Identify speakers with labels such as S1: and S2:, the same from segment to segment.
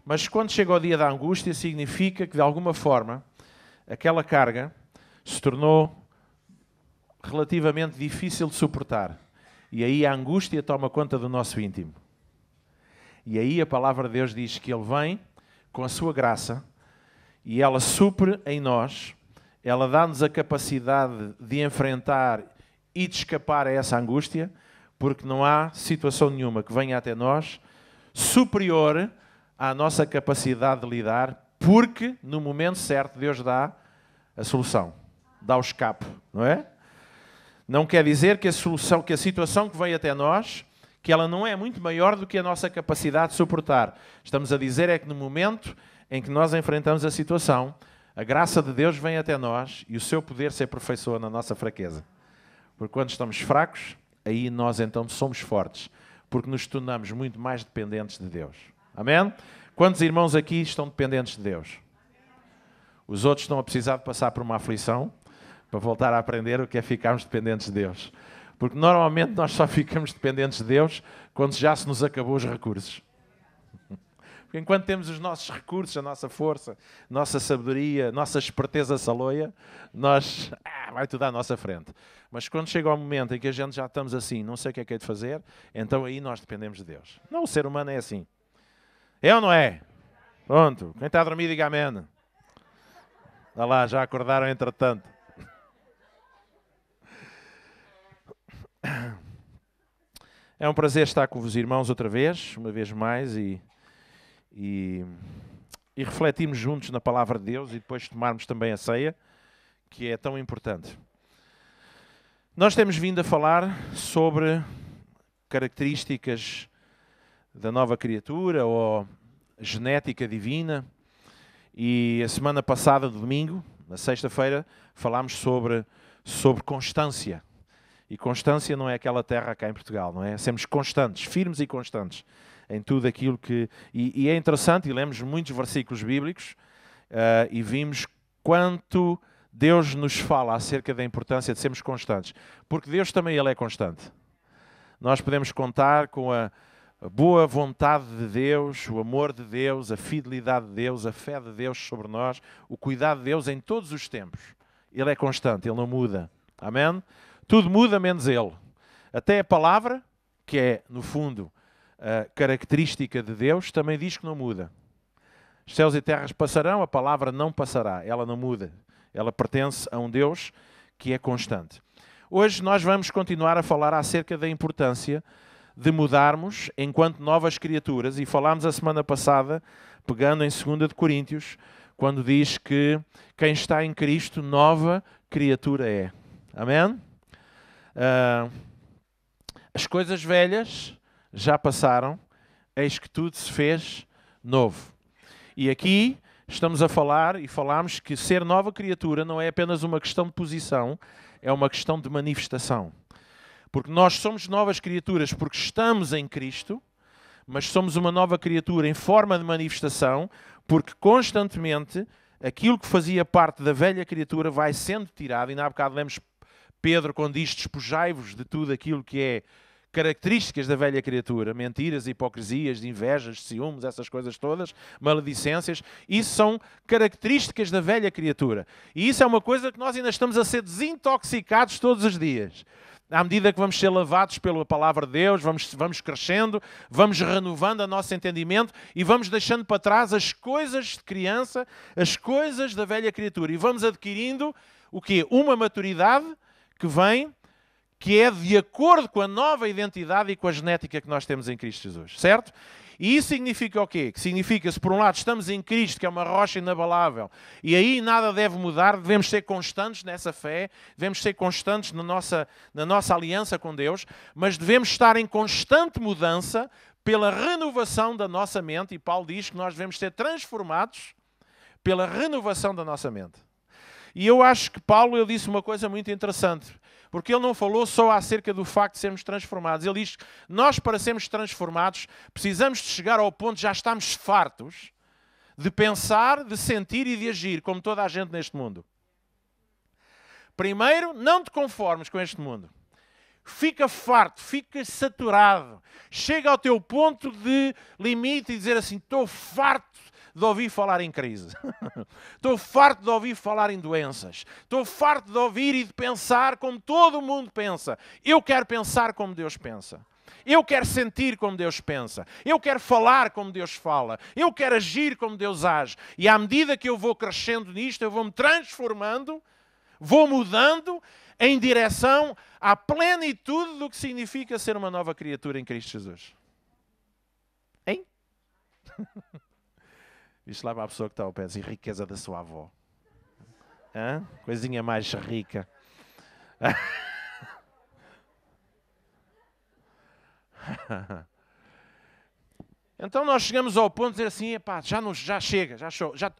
S1: Mas quando chega o dia da angústia, significa que, de alguma forma, aquela carga se tornou relativamente difícil de suportar. E aí a angústia toma conta do nosso íntimo. E aí a palavra de Deus diz que Ele vem com a sua graça e ela supre em nós, ela dá-nos a capacidade de enfrentar e de escapar a essa angústia, porque não há situação nenhuma que venha até nós superior à nossa capacidade de lidar, porque no momento certo Deus dá a solução, dá o escape, não é? Não quer dizer que a situação que veio até nós, que ela não é muito maior do que a nossa capacidade de suportar. Estamos a dizer é que no momento em que nós enfrentamos a situação, a graça de Deus vem até nós e o seu poder se aperfeiçoa na nossa fraqueza. Porque quando estamos fracos, aí nós então somos fortes, porque nos tornamos muito mais dependentes de Deus. Amém? Quantos irmãos aqui estão dependentes de Deus? Os outros estão a precisar de passar por uma aflição para voltar a aprender o que é ficarmos dependentes de Deus. Porque normalmente nós só ficamos dependentes de Deus quando já se nos acabou os recursos. Porque enquanto temos os nossos recursos, a nossa força, a nossa sabedoria, a nossa esperteza saloia, nós vai tudo à nossa frente. Mas quando chega o momento em que a gente já estamos assim, não sei o que é que é de fazer, então aí nós dependemos de Deus. Não, o ser humano é assim. É ou não é? Pronto. Quem está a dormir, diga amém. Olha lá, já acordaram entretanto. É um prazer estar com os irmãos outra vez, uma vez mais, e refletirmos juntos na palavra de Deus e depois tomarmos também a ceia, que é tão importante. Nós temos vindo a falar sobre características da nova criatura ou genética divina, e a semana passada, domingo, na sexta-feira, falámos sobre constância. E constância não é aquela terra cá em Portugal, não é? Sermos constantes, firmes e constantes em tudo aquilo que... E é interessante, e lemos muitos versículos bíblicos e vimos quanto Deus nos fala acerca da importância de sermos constantes. Porque Deus também Ele é constante. Nós podemos contar com a boa vontade de Deus, o amor de Deus, a fidelidade de Deus, a fé de Deus sobre nós, o cuidado de Deus em todos os tempos. Ele é constante, Ele não muda. Amém? Tudo muda menos Ele. Até a palavra, que é, no fundo, a característica de Deus, também diz que não muda. Os céus e terras passarão, a palavra não passará. Ela não muda. Ela pertence a um Deus que é constante. Hoje nós vamos continuar a falar acerca da importância de mudarmos enquanto novas criaturas. E falámos a semana passada, pegando em 2 de Coríntios, quando diz que quem está em Cristo, nova criatura é. Amém? As coisas velhas já passaram, eis que tudo se fez novo. E aqui estamos a falar e falámos que ser nova criatura não é apenas uma questão de posição, é uma questão de manifestação. Porque nós somos novas criaturas porque estamos em Cristo, mas somos uma nova criatura em forma de manifestação porque constantemente aquilo que fazia parte da velha criatura vai sendo tirado. E na bocado lemos Pedro quando diz: despojai-vos de tudo aquilo que é características da velha criatura, mentiras, hipocrisias, de invejas, de ciúmes, essas coisas todas, maledicências. Isso são características da velha criatura. E isso é uma coisa que nós ainda estamos a ser desintoxicados todos os dias. À medida que vamos ser lavados pela palavra de Deus, vamos crescendo, vamos renovando o nosso entendimento e vamos deixando para trás as coisas de criança, as coisas da velha criatura. E vamos adquirindo o quê? Uma maturidade que vem, que é de acordo com a nova identidade e com a genética que nós temos em Cristo Jesus. Certo? E isso significa o quê? Que significa, se por um lado estamos em Cristo, que é uma rocha inabalável, e aí nada deve mudar, devemos ser constantes nessa fé, devemos ser constantes na nossa aliança com Deus, mas devemos estar em constante mudança pela renovação da nossa mente, e Paulo diz que nós devemos ser transformados pela renovação da nossa mente. E eu acho que Paulo ele disse uma coisa muito interessante, porque ele não falou só acerca do facto de sermos transformados. Ele diz que nós, para sermos transformados, precisamos de chegar ao ponto de já estarmos fartos de pensar, de sentir e de agir como toda a gente neste mundo. Primeiro, não te conformes com este mundo. fica farto, fica saturado, chega ao teu ponto de limite e dizer assim, estou farto de ouvir falar em crise. Estou farto de ouvir falar em doenças. Estou farto de ouvir e de pensar como todo mundo pensa. Eu quero pensar como Deus pensa. Eu quero sentir como Deus pensa. Eu quero falar como Deus fala. Eu quero agir como Deus age. E à medida que eu vou crescendo nisto, eu vou me transformando, vou mudando em direção à plenitude do que significa ser uma nova criatura em Cristo Jesus. Hein? Isto lá para a pessoa que está ao pé, assim, riqueza da sua avó. Hã? Coisinha mais rica. Então nós chegamos ao ponto de dizer assim, epá, já chega, já.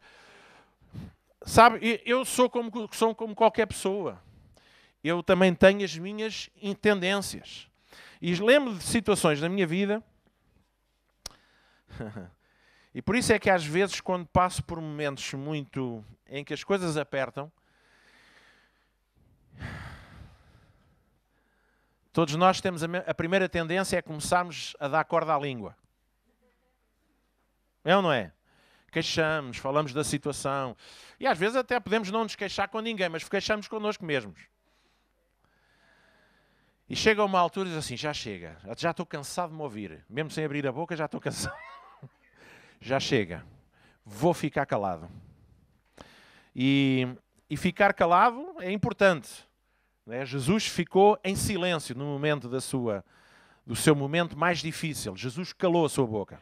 S1: Sabe, eu sou como qualquer pessoa. Eu também tenho as minhas tendências. E lembro de situações na minha vida. E por isso é que às vezes, quando passo por momentos muito em que as coisas apertam, todos nós temos a primeira tendência é começarmos a dar corda à língua. É ou não é? Queixamos, falamos da situação. E às vezes até podemos não nos queixar com ninguém, mas queixamos connosco mesmos. E chega uma altura e diz assim, já chega, já estou cansado de me ouvir. Mesmo sem abrir a boca, já estou cansado. Já chega. Vou ficar calado. E ficar calado é importante. Não é? Jesus ficou em silêncio no momento do seu momento mais difícil. Jesus calou a sua boca.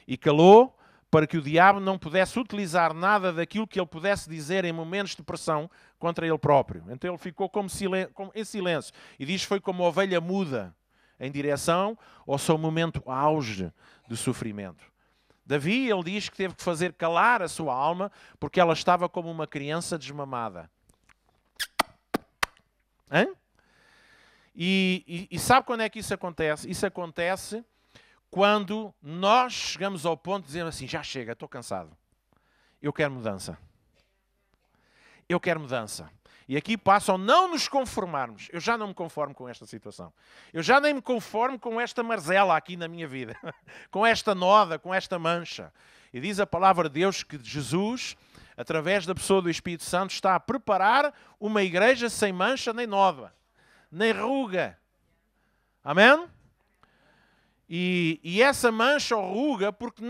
S1: E calou para que o diabo não pudesse utilizar nada daquilo que ele pudesse dizer em momentos de pressão contra ele próprio. Então ele ficou em silêncio. E diz que foi como uma ovelha muda em direção ao seu momento auge de sofrimento. Davi, ele diz que teve que fazer calar a sua alma porque ela estava como uma criança desmamada. Hã? E sabe quando é que isso acontece? Isso acontece quando nós chegamos ao ponto de dizer assim, já chega, estou cansado. Eu quero mudança. Eu quero mudança. E aqui passa ao não nos conformarmos. Eu já não me conformo com esta situação. Eu já nem me conformo com esta marzela aqui na minha vida. Com esta noda, com esta mancha. E diz a palavra de Deus que Jesus, através da pessoa do Espírito Santo, está a preparar uma igreja sem mancha nem noda, nem ruga. Amém? E essa mancha ou ruga, porque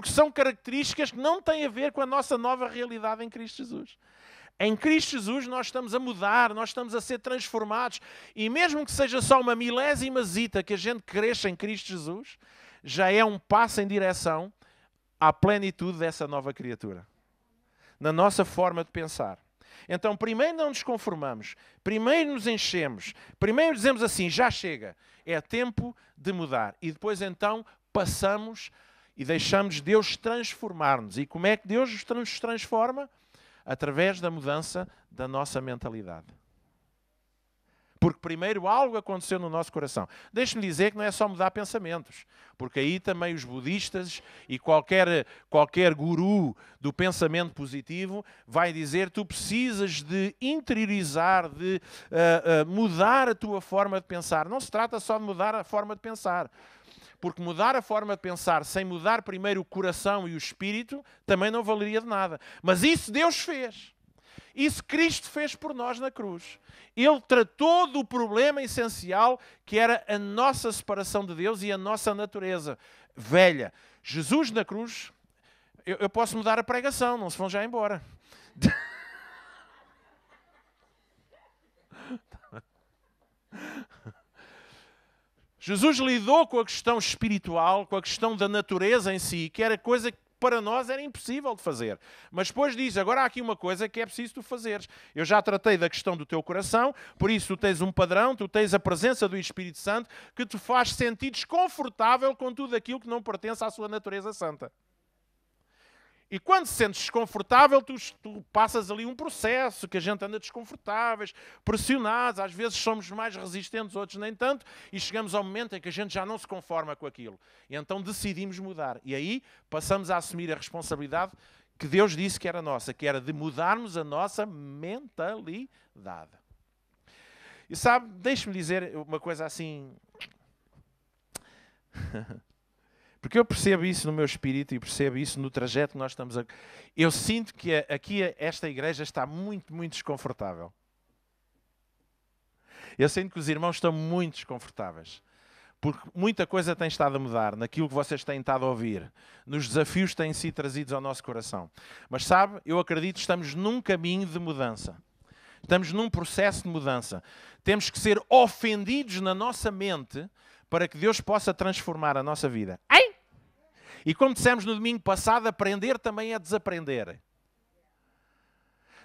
S1: são características que não têm a ver com a nossa nova realidade em Cristo Jesus. Em Cristo Jesus nós estamos a mudar, nós estamos a ser transformados. E mesmo que seja só uma milésimazita que a gente cresça em Cristo Jesus, já é um passo em direção à plenitude dessa nova criatura. Na nossa forma de pensar. Então, primeiro não nos conformamos, primeiro nos enchemos, primeiro dizemos assim, já chega, é tempo de mudar. E depois então passamos e deixamos Deus transformar-nos. E como é que Deus nos transforma? Através da mudança da nossa mentalidade. Porque primeiro algo aconteceu no nosso coração. Deixe-me dizer que não é só mudar pensamentos. Porque aí também os budistas e qualquer guru do pensamento positivo vai dizer que tu precisas de interiorizar, de mudar a tua forma de pensar. Não se trata só de mudar a forma de pensar. Porque mudar a forma de pensar sem mudar primeiro o coração e o espírito também não valeria de nada. Mas isso Deus fez. Isso Cristo fez por nós na cruz. Ele tratou do problema essencial que era a nossa separação de Deus e a nossa natureza velha. Jesus na cruz, eu posso mudar a pregação, não se vão já embora. Jesus lidou com a questão espiritual, com a questão da natureza em si, que era coisa que para nós era impossível de fazer. Mas depois diz, agora há aqui uma coisa que é preciso tu fazeres. Eu já tratei da questão do teu coração, por isso tu tens um padrão, tu tens a presença do Espírito Santo que te faz sentir desconfortável com tudo aquilo que não pertence à sua natureza santa. E quando se sentes desconfortável, tu passas ali um processo que a gente anda desconfortáveis, pressionados, às vezes somos mais resistentes, outros nem tanto, e chegamos ao momento em que a gente já não se conforma com aquilo. E então decidimos mudar. E aí passamos a assumir a responsabilidade que Deus disse que era nossa, que era de mudarmos a nossa mentalidade. E sabe, deixe-me dizer uma coisa assim. Porque eu percebo isso no meu espírito e percebo isso no trajeto que nós estamos a... Eu sinto que aqui esta igreja está muito, muito desconfortável. Eu sinto que os irmãos estão muito desconfortáveis. Porque muita coisa tem estado a mudar naquilo que vocês têm estado a ouvir, nos desafios que têm sido trazidos ao nosso coração. Mas sabe, eu acredito que estamos num caminho de mudança. Estamos num processo de mudança. Temos que ser ofendidos na nossa mente para que Deus possa transformar a nossa vida. Ai! E como dissemos no domingo passado, aprender também é desaprender.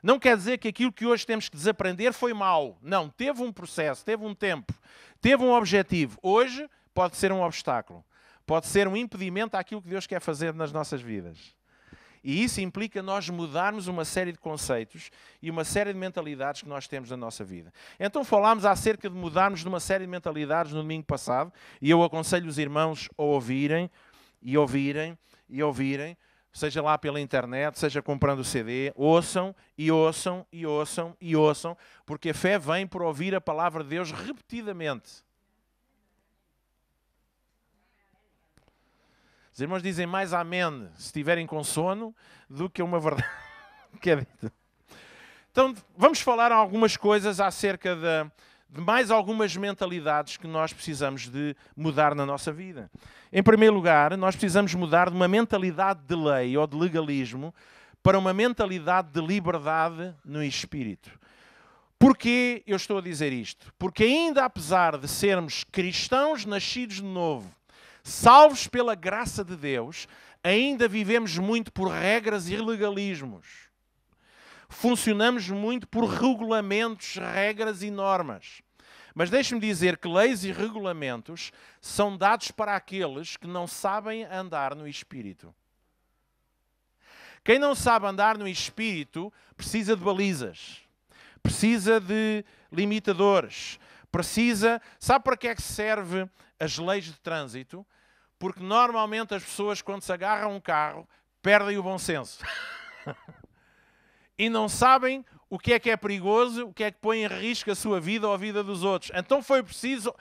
S1: Não quer dizer que aquilo que hoje temos que desaprender foi mau. Não, teve um processo, teve um tempo, teve um objetivo. Hoje pode ser um obstáculo. Pode ser um impedimento àquilo que Deus quer fazer nas nossas vidas. E isso implica nós mudarmos uma série de conceitos e uma série de mentalidades que nós temos na nossa vida. Então falámos acerca de mudarmos de uma série de mentalidades no domingo passado, e eu aconselho os irmãos a ouvirem, e ouvirem, e ouvirem, seja lá pela internet, seja comprando o CD, ouçam, e ouçam, e ouçam, e ouçam, porque a fé vem por ouvir a palavra de Deus repetidamente. Os irmãos dizem mais amém se estiverem com sono do que uma verdade que é dita. Então, vamos falar algumas coisas acerca de mais algumas mentalidades que nós precisamos de mudar na nossa vida. Em primeiro lugar, nós precisamos mudar de uma mentalidade de lei ou de legalismo para uma mentalidade de liberdade no espírito. Porquê eu estou a dizer isto? Porque ainda apesar de sermos cristãos nascidos de novo, salvos pela graça de Deus, ainda vivemos muito por regras e legalismos. Funcionamos muito por regulamentos, regras e normas. Mas deixe-me dizer que leis e regulamentos são dados para aqueles que não sabem andar no Espírito. Quem não sabe andar no Espírito precisa de balizas, precisa de limitadores, precisa... Sabe para que é que serve as leis de trânsito? Porque normalmente as pessoas, quando se agarram a um carro, perdem o bom senso. E não sabem o que é perigoso, o que é que põe em risco a sua vida ou a vida dos outros. Então foi preciso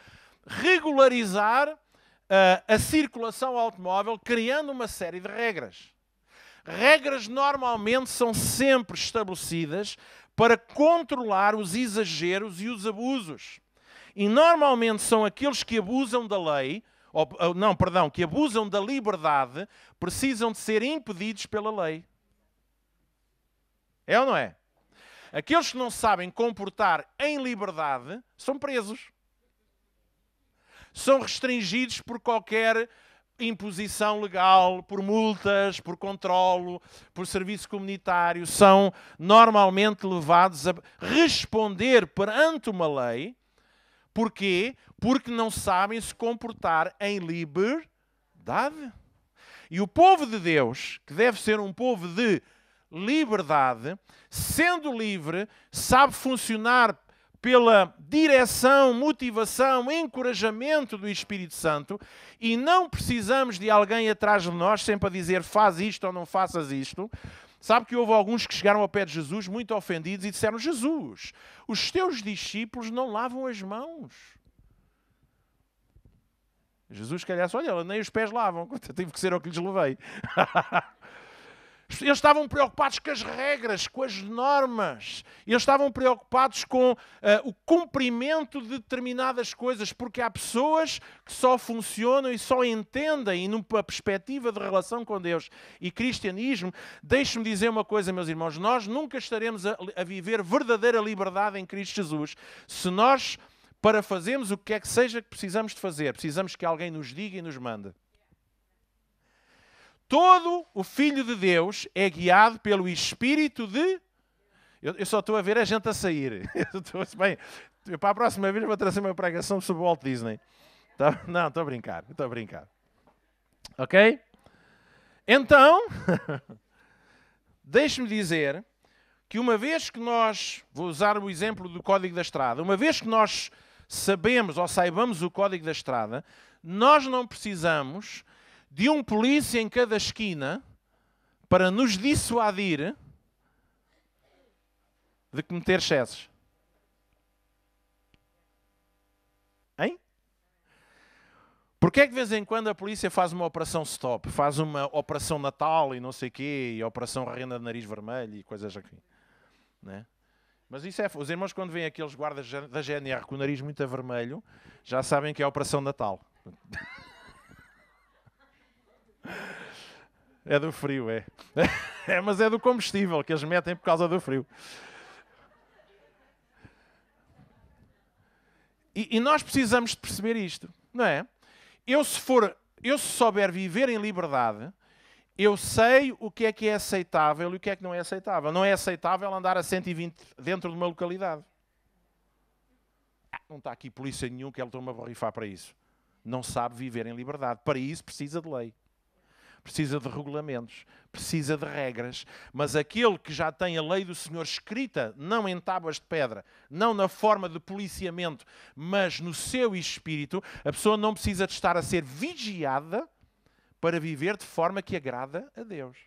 S1: regularizar a circulação automóvel, criando uma série de regras. Regras normalmente são sempre estabelecidas para controlar os exageros e os abusos. E normalmente são aqueles que abusam da lei, que abusam da liberdade, precisam de ser impedidos pela lei. É ou não é? Aqueles que não sabem comportar em liberdade são presos. São restringidos por qualquer imposição legal, por multas, por controlo, por serviço comunitário. São normalmente levados a responder perante uma lei. Porquê? Porque não sabem se comportar em liberdade. E o povo de Deus, que deve ser um povo de liberdade, sendo livre, sabe funcionar pela direção, motivação, encorajamento do Espírito Santo, e não precisamos de alguém atrás de nós sempre a dizer faz isto ou não faças isto. Sabe que houve alguns que chegaram ao pé de Jesus muito ofendidos e disseram: Jesus, os teus discípulos não lavam as mãos. Jesus, calhar, olha, nem os pés lavam, tive que ser o que lhes levei. Eles estavam preocupados com as regras, com as normas. Eles estavam preocupados com o cumprimento de determinadas coisas, porque há pessoas que só funcionam e só entendem, e numa perspectiva de relação com Deus e cristianismo. Deixe-me dizer uma coisa, meus irmãos, nós nunca estaremos a viver verdadeira liberdade em Cristo Jesus se nós, para fazermos o que quer que seja que precisamos de fazer, precisamos que alguém nos diga e nos mande. Todo o Filho de Deus é guiado pelo Espírito de... Eu só estou a ver a gente a sair. Bem, para a próxima vez vou trazer uma pregação sobre o Walt Disney. Não, estou a brincar. Ok? Então, deixe-me dizer que uma vez que nós... Vou usar o exemplo do Código da Estrada. Uma vez que nós sabemos ou saibamos o Código da Estrada, nós não precisamos de um polícia em cada esquina para nos dissuadir de cometer excessos. Porquê é que de vez em quando a polícia faz uma operação stop, faz uma operação Natal e não sei o quê, e operação renda de nariz vermelho e coisas assim? Né? Mas isso é... Os irmãos, quando veem aqueles guardas da GNR com o nariz muito vermelho, já sabem que é a operação Natal. É do frio, é. Mas é do combustível que eles metem por causa do frio. E nós precisamos de perceber isto, não é? Eu se souber viver em liberdade, eu sei o que é aceitável e o que é que não é aceitável. Não é aceitável andar a 120 dentro de uma localidade. Não está aqui polícia nenhum que ele tome a borrifar para isso. Não sabe viver em liberdade. Para isso precisa de lei. Precisa de regulamentos, precisa de regras, mas aquele que já tem a lei do Senhor escrita, não em tábuas de pedra, não na forma de policiamento, mas no seu espírito, a pessoa não precisa de estar a ser vigiada para viver de forma que agrada a Deus.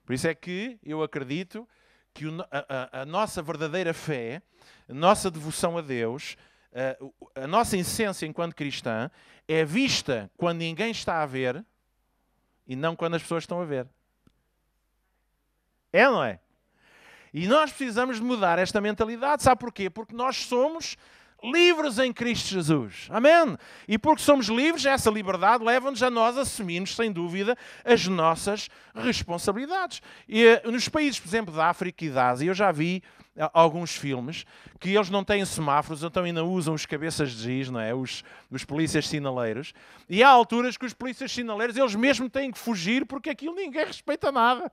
S1: Por isso é que eu acredito que a nossa verdadeira fé, a nossa devoção a Deus, a nossa essência enquanto cristã é vista quando ninguém está a ver e não quando as pessoas estão a ver. É ou não é? E nós precisamos de mudar esta mentalidade. Sabe porquê? Porque nós somos livres em Cristo Jesus. Amém? E porque somos livres, essa liberdade leva-nos a nós assumirmos, sem dúvida, as nossas responsabilidades. E nos países, por exemplo, da África e da Ásia, eu já vi alguns filmes que eles não têm semáforos, então ainda usam os cabeças de giz, não é? Os polícias sinaleiros. E há alturas que os polícias sinaleiros, eles mesmo têm que fugir porque aquilo ninguém respeita nada.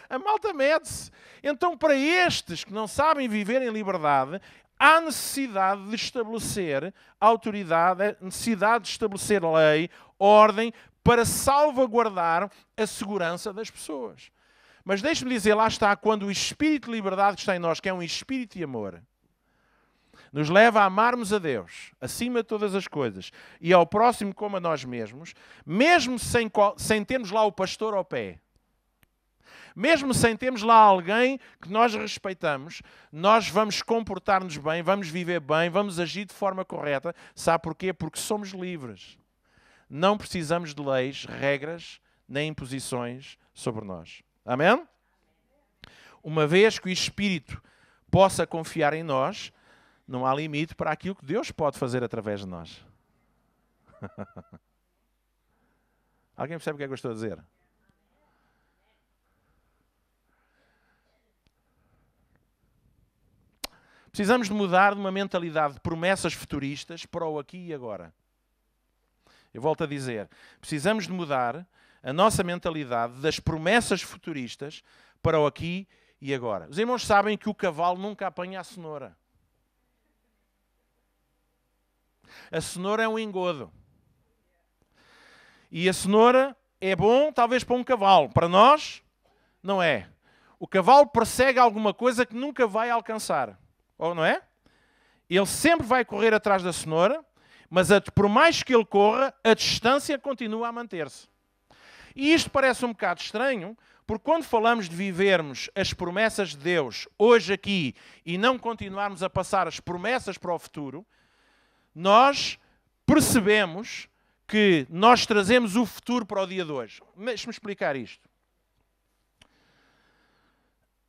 S1: A malta mede-se. Então, para estes que não sabem viver em liberdade, há necessidade de estabelecer autoridade, necessidade de estabelecer lei, ordem, para salvaguardar a segurança das pessoas. Mas deixe-me dizer, lá está, quando o espírito de liberdade que está em nós, que é um espírito de amor, nos leva a amarmos a Deus, acima de todas as coisas, e ao próximo como a nós mesmos, mesmo sem termos lá o pastor ao pé, mesmo sem termos lá alguém que nós respeitamos, nós vamos comportar-nos bem, vamos viver bem, vamos agir de forma correta. Sabe porquê? Porque somos livres. Não precisamos de leis, regras, nem imposições sobre nós. Amém? Uma vez que o Espírito possa confiar em nós, não há limite para aquilo que Deus pode fazer através de nós. Alguém percebe o que é que eu estou a dizer? Precisamos de mudar de uma mentalidade de promessas futuristas para o aqui e agora. Eu volto a dizer, precisamos de mudar a nossa mentalidade das promessas futuristas para o aqui e agora. Os irmãos sabem que o cavalo nunca apanha a cenoura. A cenoura é um engodo. E a cenoura é bom, talvez, para um cavalo. Para nós, não é. O cavalo persegue alguma coisa que nunca vai alcançar. Ou não é? Ele sempre vai correr atrás da cenoura, mas por mais que ele corra, a distância continua a manter-se. E isto parece um bocado estranho, porque quando falamos de vivermos as promessas de Deus hoje aqui e não continuarmos a passar as promessas para o futuro, nós percebemos que nós trazemos o futuro para o dia de hoje. Deixe-me explicar isto.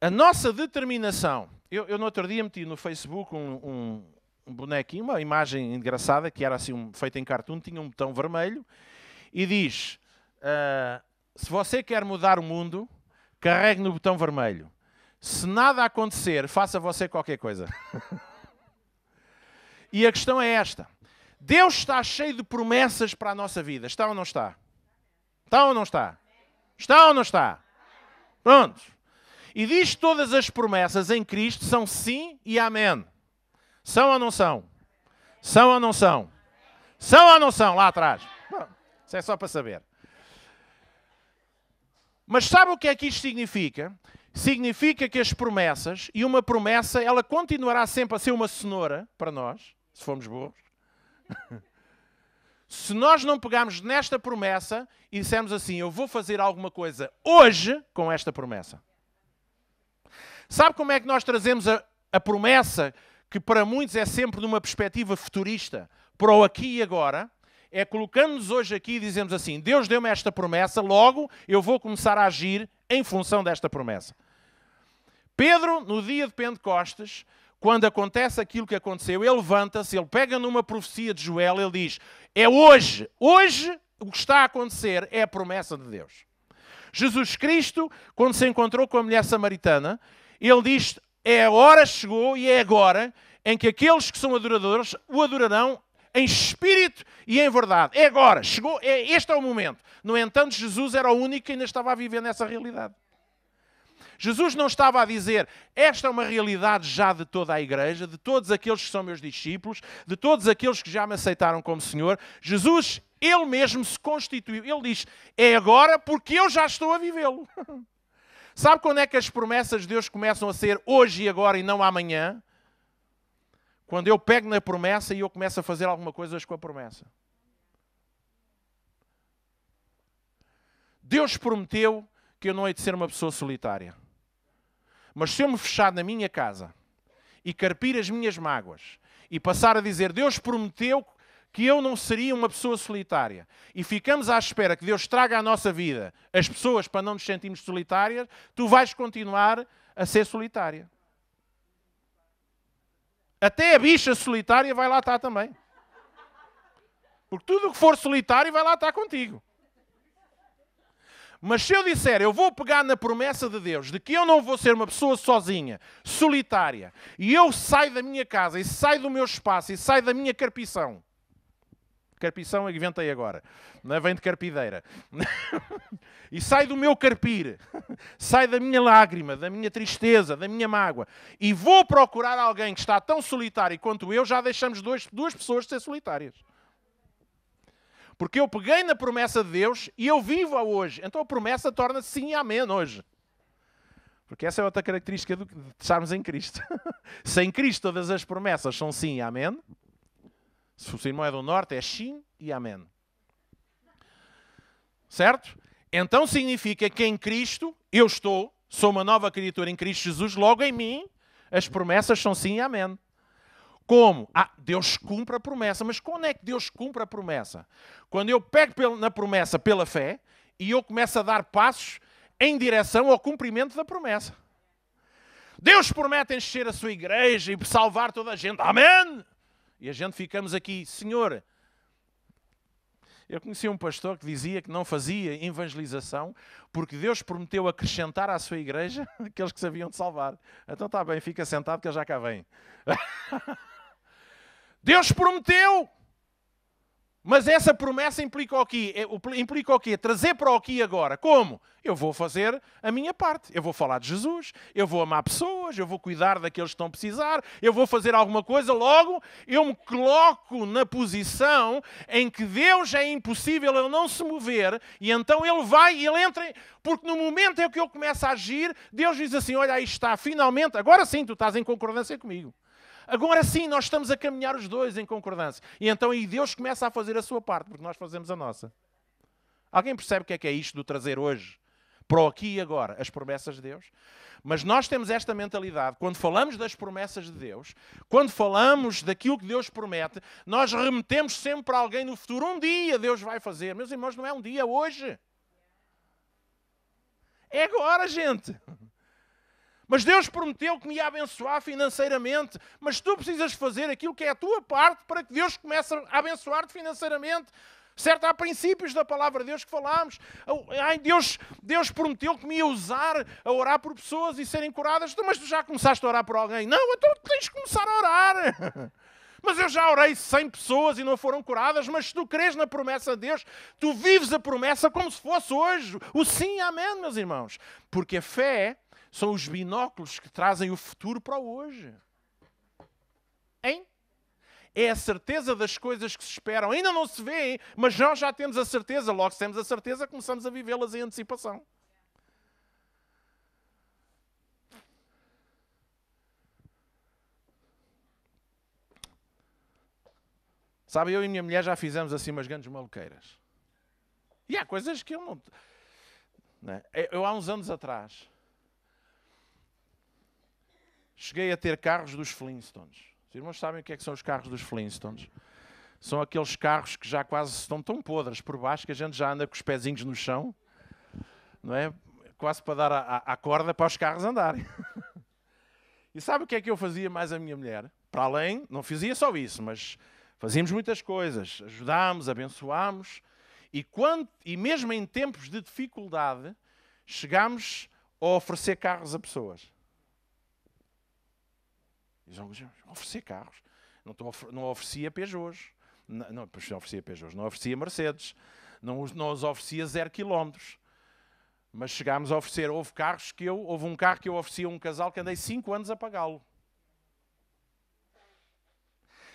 S1: A nossa determinação... Eu no outro dia meti no Facebook um bonequinho, uma imagem engraçada, que era assim feita em cartoon, tinha um botão vermelho, e diz, se você quer mudar o mundo, carregue no botão vermelho. Se nada acontecer, faça você qualquer coisa. E a questão é esta. Deus está cheio de promessas para a nossa vida. Está ou não está? Está ou não está? Está ou não está? Pronto. E diz que todas as promessas em Cristo são sim e amém. São ou não são? São ou não são? São ou não são? Lá atrás. Bom, isso é só para saber. Mas sabe o que é que isto significa? Significa que as promessas, e uma promessa, ela continuará sempre a ser uma cenoura para nós, se formos burros. Se nós não pegarmos nesta promessa e dissermos assim, eu vou fazer alguma coisa hoje com esta promessa. Sabe como é que nós trazemos a promessa, que para muitos é sempre numa perspectiva futurista, para o aqui e agora, é colocando-nos hoje aqui e dizemos assim, Deus deu-me esta promessa, logo eu vou começar a agir em função desta promessa. Pedro, no dia de Pentecostes, quando acontece aquilo que aconteceu, ele levanta-se, ele pega numa profecia de Joel, ele diz, é hoje, hoje o que está a acontecer é a promessa de Deus. Jesus Cristo, quando se encontrou com a mulher samaritana, ele diz, é a hora chegou e é agora em que aqueles que são adoradores o adorarão em espírito e em verdade. É agora, chegou, este é o momento. No entanto, Jesus era o único que ainda estava a viver nessa realidade. Jesus não estava a dizer, esta é uma realidade já de toda a igreja, de todos aqueles que são meus discípulos, de todos aqueles que já me aceitaram como Senhor. Jesus, ele mesmo se constituiu. Ele diz, é agora porque eu já estou a vivê-lo. Sabe quando é que as promessas de Deus começam a ser hoje e agora e não amanhã? Quando eu pego na promessa e eu começo a fazer alguma coisa com a promessa. Deus prometeu que eu não hei de ser uma pessoa solitária. Mas se eu me fechar na minha casa e carpir as minhas mágoas e passar a dizer, Deus prometeu que eu não seria uma pessoa solitária e ficamos à espera que Deus traga à nossa vida as pessoas para não nos sentirmos solitárias, tu vais continuar a ser solitária. Até a bicha solitária vai lá estar também. Porque tudo o que for solitário vai lá estar contigo. Mas se eu disser, eu vou pegar na promessa de Deus, de que eu não vou ser uma pessoa sozinha, solitária, e eu saio da minha casa, e saio do meu espaço, e saio da minha carpição. Carpição, inventei agora. Não é? Vem de carpideira. E saio do meu carpir, saio da minha lágrima, da minha tristeza, da minha mágoa, e vou procurar alguém que está tão solitário quanto eu, já deixamos duas pessoas de ser solitárias. Porque eu peguei na promessa de Deus e eu vivo-a hoje. Então a promessa torna-se sim e amém hoje. Porque essa é outra característica de estarmos em Cristo. Sem Cristo todas as promessas são sim e amém. Se o irmão é do norte é sim e amém. Certo? Então significa que em Cristo eu sou uma nova criatura em Cristo Jesus, logo em mim as promessas são sim e amém. Como? Deus cumpre a promessa. Mas quando é que Deus cumpre a promessa? Quando eu pego na promessa pela fé e eu começo a dar passos em direção ao cumprimento da promessa. Deus promete encher a sua igreja e salvar toda a gente. Amém! E a gente ficamos aqui, Senhor... Eu conheci um pastor que dizia que não fazia evangelização porque Deus prometeu acrescentar à sua igreja aqueles que sabiam de salvar. Então está bem, fica sentado que ele já cá vem. Deus prometeu, mas essa promessa implica o quê? Implica o quê? Trazer para o aqui e agora. Como? Eu vou fazer a minha parte. Eu vou falar de Jesus, eu vou amar pessoas, eu vou cuidar daqueles que estão a precisar, eu vou fazer alguma coisa, logo eu me coloco na posição em que Deus é impossível ele não se mover e então ele vai e ele entra, porque no momento em que eu começo a agir, Deus diz assim, olha aí está, finalmente, agora sim tu estás em concordância comigo. Agora sim, nós estamos a caminhar os dois em concordância. E então aí Deus começa a fazer a sua parte, porque nós fazemos a nossa. Alguém percebe o que é isto do trazer hoje, para o aqui e agora, as promessas de Deus? Mas nós temos esta mentalidade, quando falamos das promessas de Deus, quando falamos daquilo que Deus promete, nós remetemos sempre para alguém no futuro. Um dia Deus vai fazer. Meus irmãos, não é um dia, é hoje. É agora, gente. Mas Deus prometeu que me ia abençoar financeiramente. Mas tu precisas fazer aquilo que é a tua parte para que Deus comece a abençoar-te financeiramente. Certo? Há princípios da palavra de Deus que falámos. Deus prometeu que me ia usar a orar por pessoas e serem curadas. Mas tu já começaste a orar por alguém? Não, então tens que começar a orar. Mas eu já orei 100 pessoas e não foram curadas. Mas se tu crês na promessa de Deus, tu vives a promessa como se fosse hoje. O sim, amém, meus irmãos. Porque a fé são os binóculos que trazem o futuro para o hoje. Hein? É a certeza das coisas que se esperam. Ainda não se vê, mas nós já temos a certeza. Logo se temos a certeza, começamos a vivê-las em antecipação. Sabe, eu e minha mulher já fizemos assim umas grandes maluqueiras. E há coisas que eu não... Eu há uns anos atrás cheguei a ter carros dos Flintstones. Os irmãos sabem o que é que são os carros dos Flintstones? São aqueles carros que já quase estão tão podres por baixo que a gente já anda com os pezinhos no chão, não é? Quase para dar a corda para os carros andarem. E sabe o que é que eu fazia mais a minha mulher? Para além, não fazia só isso, mas fazíamos muitas coisas. Ajudámos, abençoámos. E mesmo em tempos de dificuldade, chegámos a oferecer carros a pessoas. Oferecer carros? Não oferecia Peugeots. Não oferecia Peugeots. Não oferecia Mercedes. Não os oferecia 0 km. Mas chegámos a oferecer. Houve um carro que eu oferecia a um casal que andei 5 anos a pagá-lo.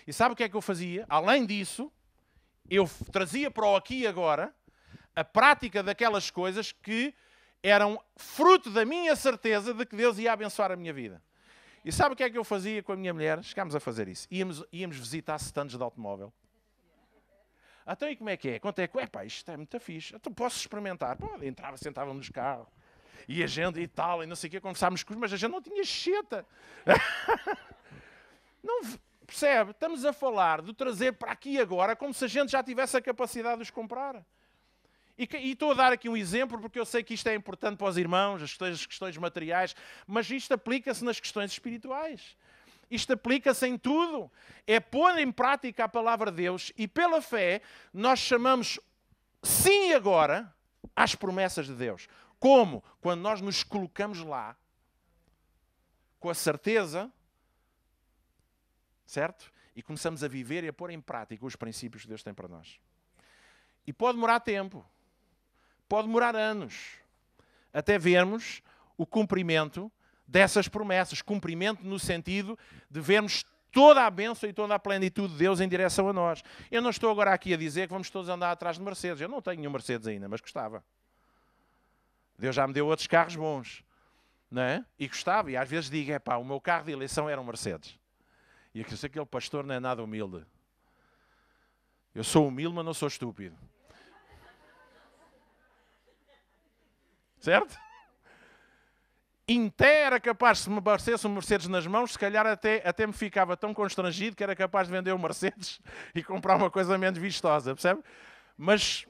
S1: E sabe o que é que eu fazia? Além disso, eu trazia para o aqui e agora a prática daquelas coisas que eram fruto da minha certeza de que Deus ia abençoar a minha vida. E sabe o que é que eu fazia com a minha mulher? Chegámos a fazer isso. Íamos visitar stands de automóvel. Então, e como é que é? Quanto é que... Pá, isto é muito fixe. Então, posso experimentar? Pô, entrava, sentava nos carros. E a gente e tal, e não sei o quê, conversávamos com os... Mas a gente não tinha cheta. Não... Percebe? Estamos a falar de trazer para aqui e agora como se a gente já tivesse a capacidade de os comprar. E estou a dar aqui um exemplo porque eu sei que isto é importante para os irmãos, as questões materiais, mas isto aplica-se nas questões espirituais. Isto aplica-se em tudo. É pôr em prática a palavra de Deus e pela fé nós chamamos sim e agora às promessas de Deus. Como? Quando nós nos colocamos lá com a certeza, certo? E começamos a viver e a pôr em prática os princípios que Deus tem para nós. E pode demorar tempo. Pode demorar anos. Até vermos o cumprimento dessas promessas. Cumprimento no sentido de vermos toda a bênção e toda a plenitude de Deus em direção a nós. Eu não estou agora aqui a dizer que vamos todos andar atrás de Mercedes. Eu não tenho nenhum Mercedes ainda, mas gostava. Deus já me deu outros carros bons. Não é? E gostava. E às vezes digo, o meu carro de eleição era um Mercedes. E eu sei que aquele pastor não é nada humilde. Eu sou humilde, mas não sou estúpido. Certo? Até era capaz, se me aparecesse um Mercedes nas mãos, se calhar até me ficava tão constrangido que era capaz de vender o Mercedes e comprar uma coisa menos vistosa, percebe? Mas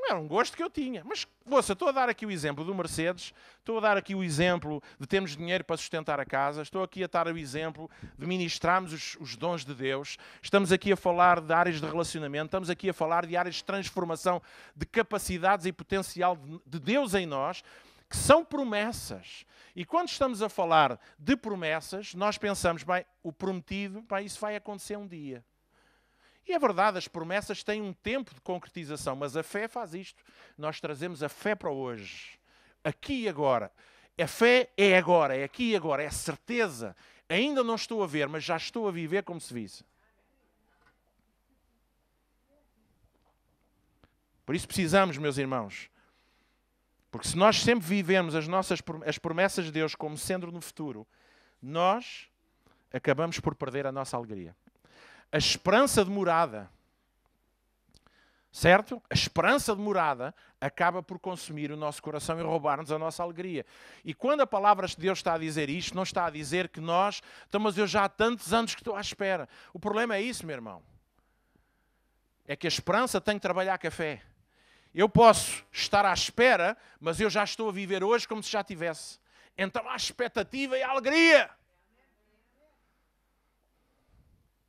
S1: era um gosto que eu tinha. Mas, ouça, estou a dar aqui o exemplo do Mercedes, estou a dar aqui o exemplo de termos dinheiro para sustentar a casa, estou aqui a dar o exemplo de ministrarmos os dons de Deus, estamos aqui a falar de áreas de relacionamento, estamos aqui a falar de áreas de transformação, de capacidades e potencial de Deus em nós, que são promessas. E quando estamos a falar de promessas, nós pensamos, o prometido, isso vai acontecer um dia. E é verdade, as promessas têm um tempo de concretização, mas a fé faz isto. Nós trazemos a fé para hoje, aqui e agora. A fé é agora, é aqui e agora, é certeza. Ainda não estou a ver, mas já estou a viver como se visse. Por isso precisamos, meus irmãos, porque se nós sempre vivemos as promessas de Deus como sendo no futuro, nós acabamos por perder a nossa alegria. A esperança demorada, certo? A esperança demorada acaba por consumir o nosso coração e roubar-nos a nossa alegria. E quando a palavra de Deus está a dizer isto, não está a dizer que mas eu já há tantos anos que estou à espera. O problema é isso, meu irmão. É que a esperança tem que trabalhar com a fé. Eu posso estar à espera, mas eu já estou a viver hoje como se já tivesse. Então há expectativa e há alegria.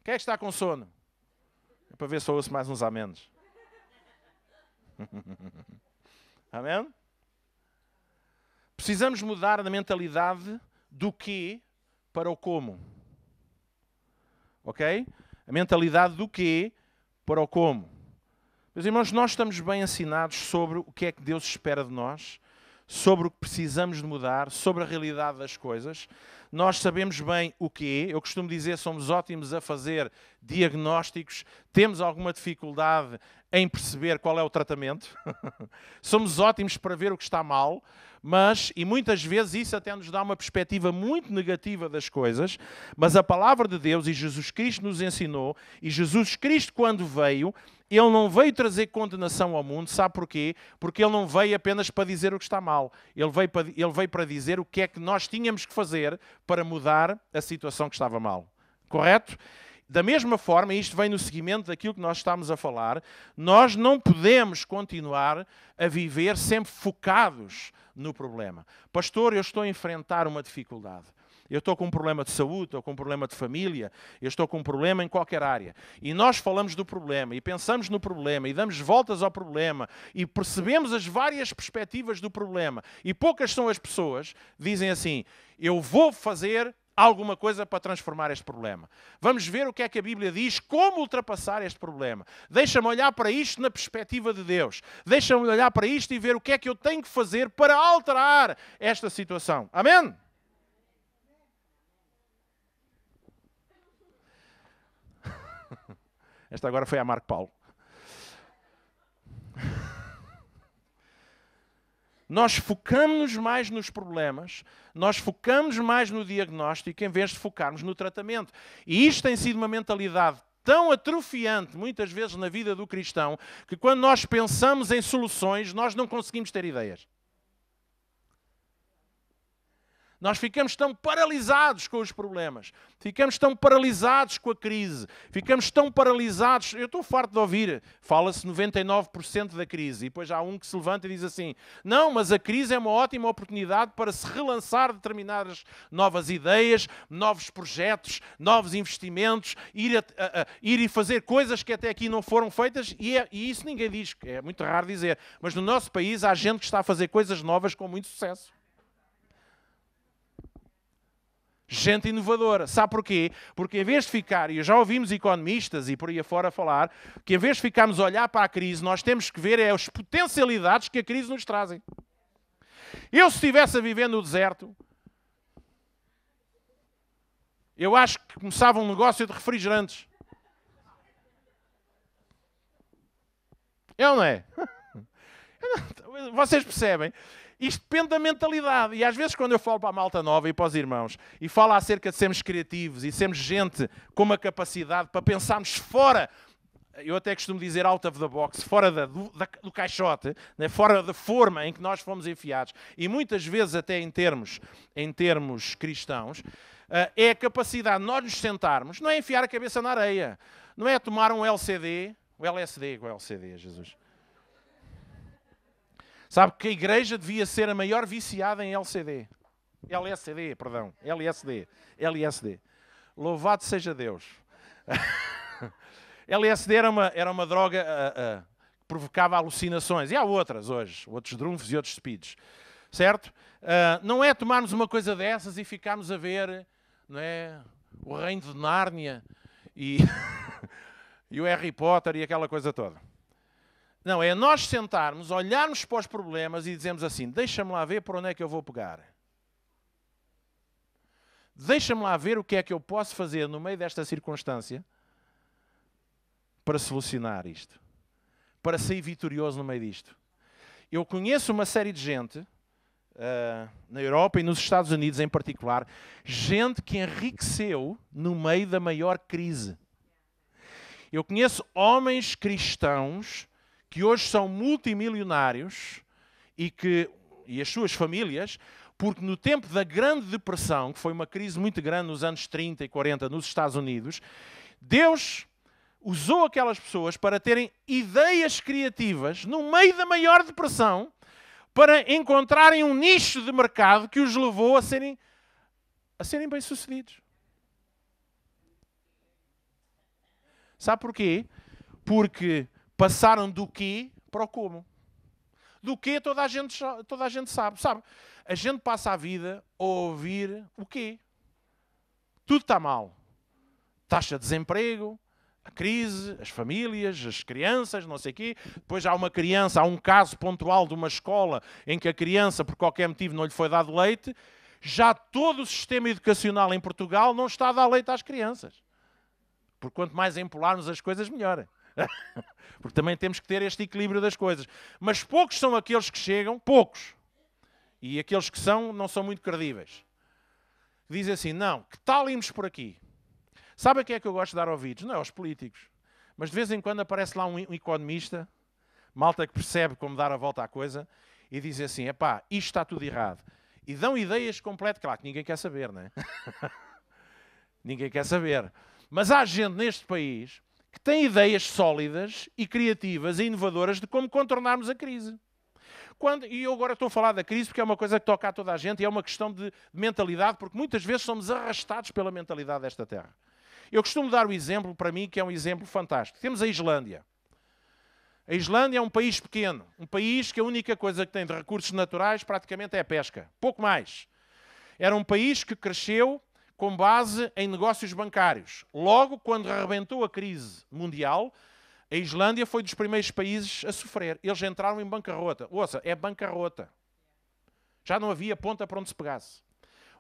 S1: Quem é que está com sono? É para ver se eu ouço mais uns amenos. Amém? Precisamos mudar a mentalidade do quê para o como. Ok? A mentalidade do quê para o como. Meus irmãos, nós estamos bem ensinados sobre o que é que Deus espera de nós, sobre o que precisamos de mudar, sobre a realidade das coisas. Nós sabemos bem o que é. Eu costumo dizer, somos ótimos a fazer diagnósticos, temos alguma dificuldade em perceber qual é o tratamento. Somos ótimos para ver o que está mal, e muitas vezes isso até nos dá uma perspectiva muito negativa das coisas, mas a palavra de Deus e Jesus Cristo nos ensinou, e Jesus Cristo quando veio, Ele não veio trazer condenação ao mundo, sabe porquê? Porque Ele não veio apenas para dizer o que está mal. Ele veio para dizer o que é que nós tínhamos que fazer para mudar a situação que estava mal. Correto? Da mesma forma, isto vem no seguimento daquilo que nós estamos a falar, nós não podemos continuar a viver sempre focados no problema. Pastor, eu estou a enfrentar uma dificuldade. Eu estou com um problema de saúde, estou com um problema de família, eu estou com um problema em qualquer área. E nós falamos do problema, e pensamos no problema, e damos voltas ao problema, e percebemos as várias perspectivas do problema. E poucas são as pessoas que dizem assim, eu vou fazer alguma coisa para transformar este problema. Vamos ver o que é que a Bíblia diz, como ultrapassar este problema. Deixa-me olhar para isto na perspectiva de Deus. Deixa-me olhar para isto e ver o que é que eu tenho que fazer para alterar esta situação. Amém? Esta agora foi a Marco Paulo. Nós focamos mais nos problemas, nós focamos mais no diagnóstico em vez de focarmos no tratamento. E isto tem sido uma mentalidade tão atrofiante, muitas vezes, na vida do cristão, que quando nós pensamos em soluções, nós não conseguimos ter ideias. Nós ficamos tão paralisados com os problemas, ficamos tão paralisados com a crise, ficamos tão paralisados. Eu estou farto de ouvir, fala-se 99% da crise, e depois há um que se levanta e diz assim, não, mas a crise é uma ótima oportunidade para se relançar determinadas novas ideias, novos projetos, novos investimentos, ir e fazer coisas que até aqui não foram feitas, e isso ninguém diz, é muito raro dizer, mas no nosso país há gente que está a fazer coisas novas com muito sucesso. Gente inovadora. Sabe porquê? Porque em vez de ficar, e já ouvimos economistas e por aí afora falar, que em vez de ficarmos a olhar para a crise, nós temos que ver as potencialidades que a crise nos trazem. Eu, se estivesse a viver no deserto, eu acho que começava um negócio de refrigerantes. É ou não é? Vocês percebem? Isto depende da mentalidade. E às vezes quando eu falo para a malta nova e para os irmãos, e falo acerca de sermos criativos e sermos gente com uma capacidade para pensarmos fora, eu até costumo dizer out of the box, fora do caixote, né? Fora da forma em que nós fomos enfiados, e muitas vezes até em termos cristãos, é a capacidade de nós nos sentarmos, não é enfiar a cabeça na areia, não é tomar um LCD, o LSD, o LCD, Jesus. Sabe que a igreja devia ser a maior viciada em LSD. Louvado seja Deus. LSD era uma droga que provocava alucinações. E há outras hoje, outros drunfos e outros speeds. Certo? Não é tomarmos uma coisa dessas e ficarmos a ver, não é, o Reino de Nárnia e, e o Harry Potter e aquela coisa toda. Não, é nós sentarmos, olharmos para os problemas e dizermos assim, deixa-me lá ver por onde é que eu vou pegar. Deixa-me lá ver o que é que eu posso fazer no meio desta circunstância para solucionar isto. Para sair vitorioso no meio disto. Eu conheço uma série de gente, na Europa e nos Estados Unidos em particular, gente que enriqueceu no meio da maior crise. Eu conheço homens cristãos que hoje são multimilionários e as suas famílias, porque no tempo da Grande Depressão, que foi uma crise muito grande nos anos 30 e 40 nos Estados Unidos, Deus usou aquelas pessoas para terem ideias criativas no meio da maior depressão, para encontrarem um nicho de mercado que os levou a serem bem-sucedidos. Sabe porquê? Porque passaram do quê para o como. Do quê toda a gente sabe. Sabe? A gente passa a vida a ouvir o quê? Tudo está mal. Taxa de desemprego, a crise, as famílias, as crianças, não sei o quê. Depois há um caso pontual de uma escola em que a criança, por qualquer motivo, não lhe foi dado leite. Já todo o sistema educacional em Portugal não está a dar leite às crianças. Porque quanto mais empolarmos as coisas, melhor. Porque também temos que ter este equilíbrio das coisas. Mas poucos são aqueles que chegam, poucos. E aqueles que não são muito credíveis. Dizem assim, não, que tal irmos por aqui? Sabe a quem é que eu gosto de dar ouvidos? Não é aos políticos. Mas de vez em quando aparece lá um economista, malta que percebe como dar a volta à coisa, e diz assim, epá, isto está tudo errado. E dão ideias completas. Claro que ninguém quer saber, não é? Ninguém quer saber. Mas há gente neste país que tem ideias sólidas e criativas e inovadoras de como contornarmos a crise. E eu agora estou a falar da crise porque é uma coisa que toca a toda a gente e é uma questão de mentalidade, porque muitas vezes somos arrastados pela mentalidade desta terra. Eu costumo dar o exemplo, para mim, que é um exemplo fantástico. Temos a Islândia. A Islândia é um país pequeno, um país que a única coisa que tem de recursos naturais praticamente é a pesca. Pouco mais. Era um país que cresceu com base em negócios bancários. Logo, quando arrebentou a crise mundial, a Islândia foi dos primeiros países a sofrer. Eles entraram em bancarrota. Ouça, é bancarrota. Já não havia ponta para onde se pegasse.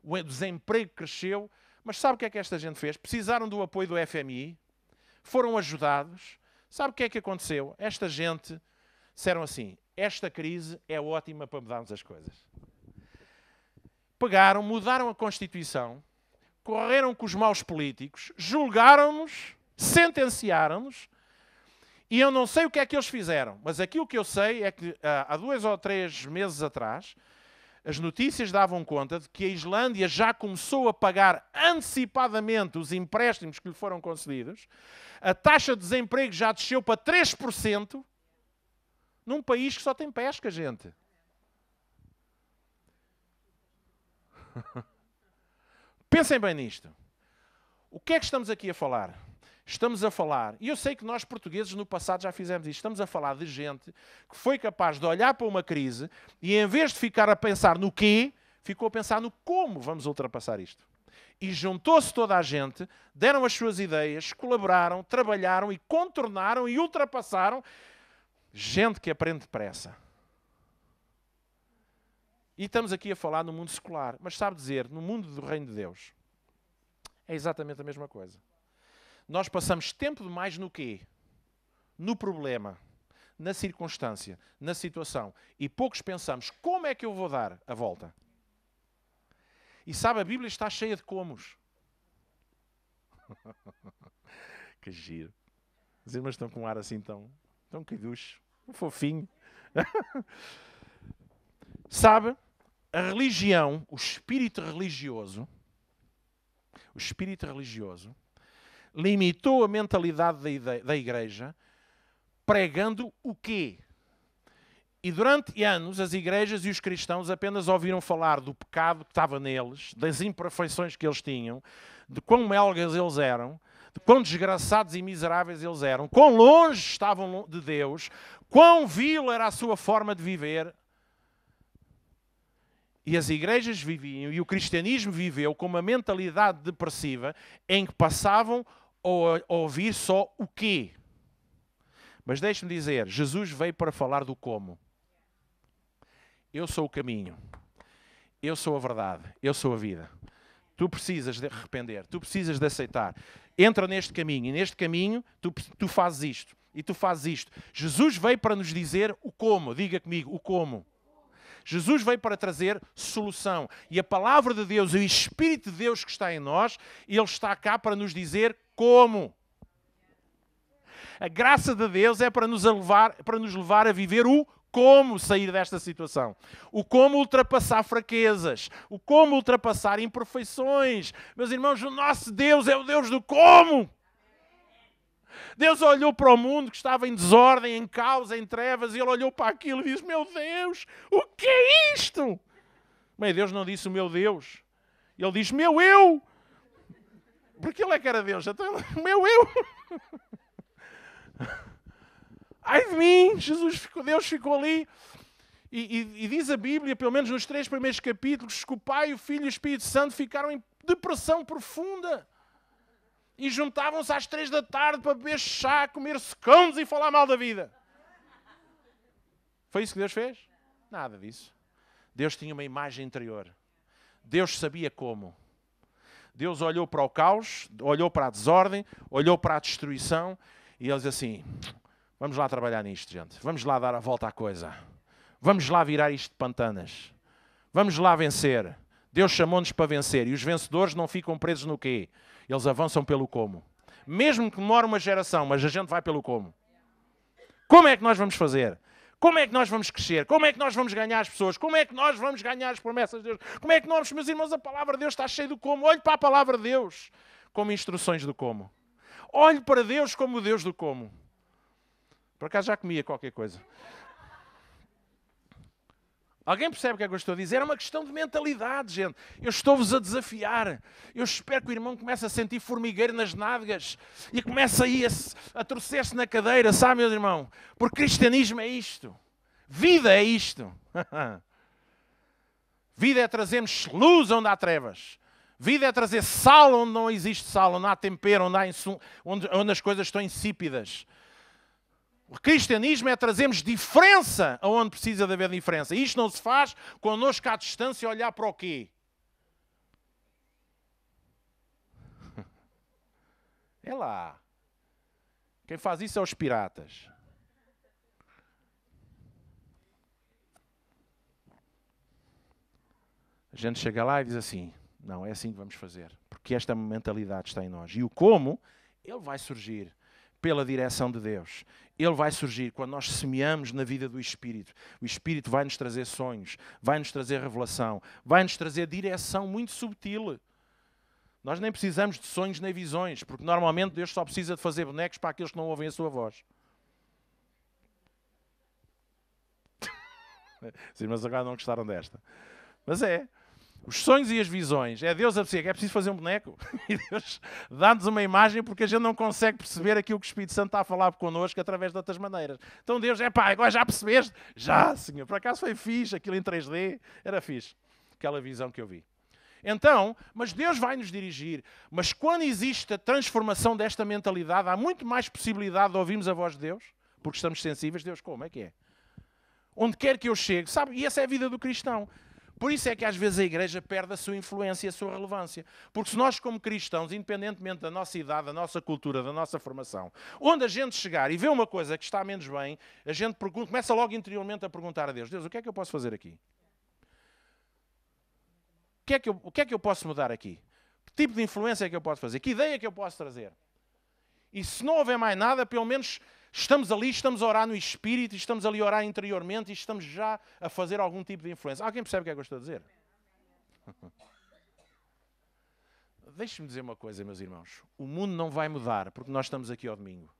S1: O desemprego cresceu. Mas sabe o que é que esta gente fez? Precisaram do apoio do FMI. Foram ajudados. Sabe o que é que aconteceu? Esta gente disseram assim, esta crise é ótima para mudarmos as coisas. Pegaram, mudaram a Constituição, correram com os maus políticos, julgaram-nos, sentenciaram-nos, e eu não sei o que é que eles fizeram, mas aquilo que eu sei é que há 2 ou 3 meses atrás, as notícias davam conta de que a Islândia já começou a pagar antecipadamente os empréstimos que lhe foram concedidos, a taxa de desemprego já desceu para 3%, num país que só tem pesca, gente. Pensem bem nisto. O que é que estamos aqui a falar? Estamos a falar, e eu sei que nós portugueses no passado já fizemos isto, estamos a falar de gente que foi capaz de olhar para uma crise e em vez de ficar a pensar no quê, ficou a pensar no como vamos ultrapassar isto. E juntou-se toda a gente, deram as suas ideias, colaboraram, trabalharam e contornaram e ultrapassaram. Gente que aprende depressa. E estamos aqui a falar no mundo secular, mas sabe dizer, no mundo do reino de Deus, é exatamente a mesma coisa. Nós passamos tempo demais no quê? No problema, na circunstância, na situação. E poucos pensamos, como é que eu vou dar a volta? E sabe, a Bíblia está cheia de comos. Que giro. Os irmãos estão com um ar assim tão queducho, fofinho. Sabe, a religião, o espírito religioso, limitou a mentalidade da igreja pregando o quê? E durante anos as igrejas e os cristãos apenas ouviram falar do pecado que estava neles, das imperfeições que eles tinham, de quão melgas eles eram, de quão desgraçados e miseráveis eles eram, quão longe estavam de Deus, quão vil era a sua forma de viver. E as igrejas viviam, e o cristianismo viveu com uma mentalidade depressiva em que passavam a ouvir só o quê. Mas deixe-me dizer, Jesus veio para falar do como. Eu sou o caminho. Eu sou a verdade. Eu sou a vida. Tu precisas de arrepender. Tu precisas de aceitar. Entra neste caminho. E neste caminho tu fazes isto. E tu fazes isto. Jesus veio para nos dizer o como. Diga comigo, o como. Jesus veio para trazer solução. E a palavra de Deus, o Espírito de Deus que está em nós, Ele está cá para nos dizer como. A graça de Deus é para nos levar a viver o como sair desta situação. O como ultrapassar fraquezas. O como ultrapassar imperfeições. Meus irmãos, o nosso Deus é o Deus do como. Deus olhou para o mundo que estava em desordem, em caos, em trevas, e Ele olhou para aquilo e disse, meu Deus, o que é isto? Mas Deus não disse o meu Deus. Ele diz, meu eu. Porque Ele é que era Deus. Então, meu eu. Ai de mim, Deus ficou ali. E diz a Bíblia, pelo menos nos 3 primeiros capítulos, que o Pai, o Filho e o Espírito Santo ficaram em depressão profunda. E juntavam-se às 3 da tarde para beber chá, comer secondos e falar mal da vida. Foi isso que Deus fez? Nada disso. Deus tinha uma imagem interior. Deus sabia como. Deus olhou para o caos, olhou para a desordem, olhou para a destruição e Ele diz assim, vamos lá trabalhar nisto, gente. Vamos lá dar a volta à coisa. Vamos lá virar isto de pantanas. Vamos lá vencer. Deus chamou-nos para vencer. E os vencedores não ficam presos no quê? Eles avançam pelo como. Mesmo que demore uma geração, mas a gente vai pelo como. Como é que nós vamos fazer? Como é que nós vamos crescer? Como é que nós vamos ganhar as pessoas? Como é que nós vamos ganhar as promessas de Deus? Como é que nós, meus irmãos, a palavra de Deus está cheia do como? Olhe para a palavra de Deus como instruções do como. Olhe para Deus como o Deus do como. Por acaso já comia qualquer coisa. Alguém percebe o que é que eu estou a dizer? É uma questão de mentalidade, gente. Eu estou-vos a desafiar. Eu espero que o irmão comece a sentir formigueiro nas nádegas e comece aí a torcer-se na cadeira, sabe, meu irmão? Porque cristianismo é isto. Vida é isto. Vida é trazermos luz onde há trevas. Vida é trazer sal onde não existe sal, onde há tempero, onde as coisas estão insípidas. O cristianismo é trazermos diferença aonde precisa de haver diferença. Isto não se faz connosco à distância olhar para o quê? É lá. Quem faz isso é os piratas. A gente chega lá e diz assim, não, é assim que vamos fazer. Porque esta mentalidade está em nós. E o como, ele vai surgir pela direção de Deus. Ele vai surgir quando nós semeamos na vida do Espírito. O Espírito vai nos trazer sonhos, vai nos trazer revelação, vai nos trazer direção muito subtil. Nós nem precisamos de sonhos nem visões, porque normalmente Deus só precisa de fazer bonecos para aqueles que não ouvem a sua voz. Sim, mas agora não gostaram desta. Mas é. Os sonhos e as visões, é Deus a dizer que é preciso fazer um boneco. E Deus dá-nos uma imagem porque a gente não consegue perceber aquilo que o Espírito Santo está a falar connosco através de outras maneiras. Então Deus, agora já percebeste? Já, Senhor. Por acaso foi fixe, aquilo em 3D, era fixe. Aquela visão que eu vi. Então, mas Deus vai nos dirigir. Mas quando existe a transformação desta mentalidade, há muito mais possibilidade de ouvirmos a voz de Deus, porque estamos sensíveis. Deus, como é que é? Onde quer que eu chegue, sabe? E essa é a vida do cristão. Por isso é que às vezes a igreja perde a sua influência e a sua relevância. Porque se nós como cristãos, independentemente da nossa idade, da nossa cultura, da nossa formação, onde a gente chegar e vê uma coisa que está menos bem, a gente começa logo interiormente a perguntar a Deus, Deus, o que é que eu posso fazer aqui? O que é que eu posso mudar aqui? Que tipo de influência é que eu posso fazer? Que ideia é que eu posso trazer? E se não houver mais nada, pelo menos estamos ali, estamos a orar no Espírito, estamos ali a orar interiormente e estamos já a fazer algum tipo de influência. Alguém percebe o que é que eu estou a dizer? Deixe-me dizer uma coisa, meus irmãos. O mundo não vai mudar porque nós estamos aqui ao domingo.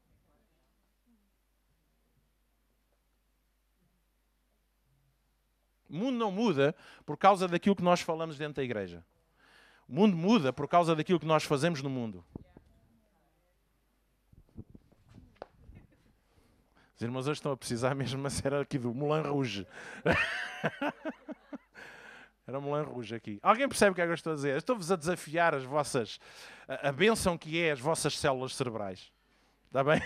S1: O mundo não muda por causa daquilo que nós falamos dentro da igreja. O mundo muda por causa daquilo que nós fazemos no mundo. Os irmãos hoje estão a precisar mesmo, mas era aqui do Moulin Rouge. Era o Moulin Rouge aqui. Alguém percebe o que é que eu estou a dizer? Estou-vos a desafiar a bênção que é as vossas células cerebrais. Está bem?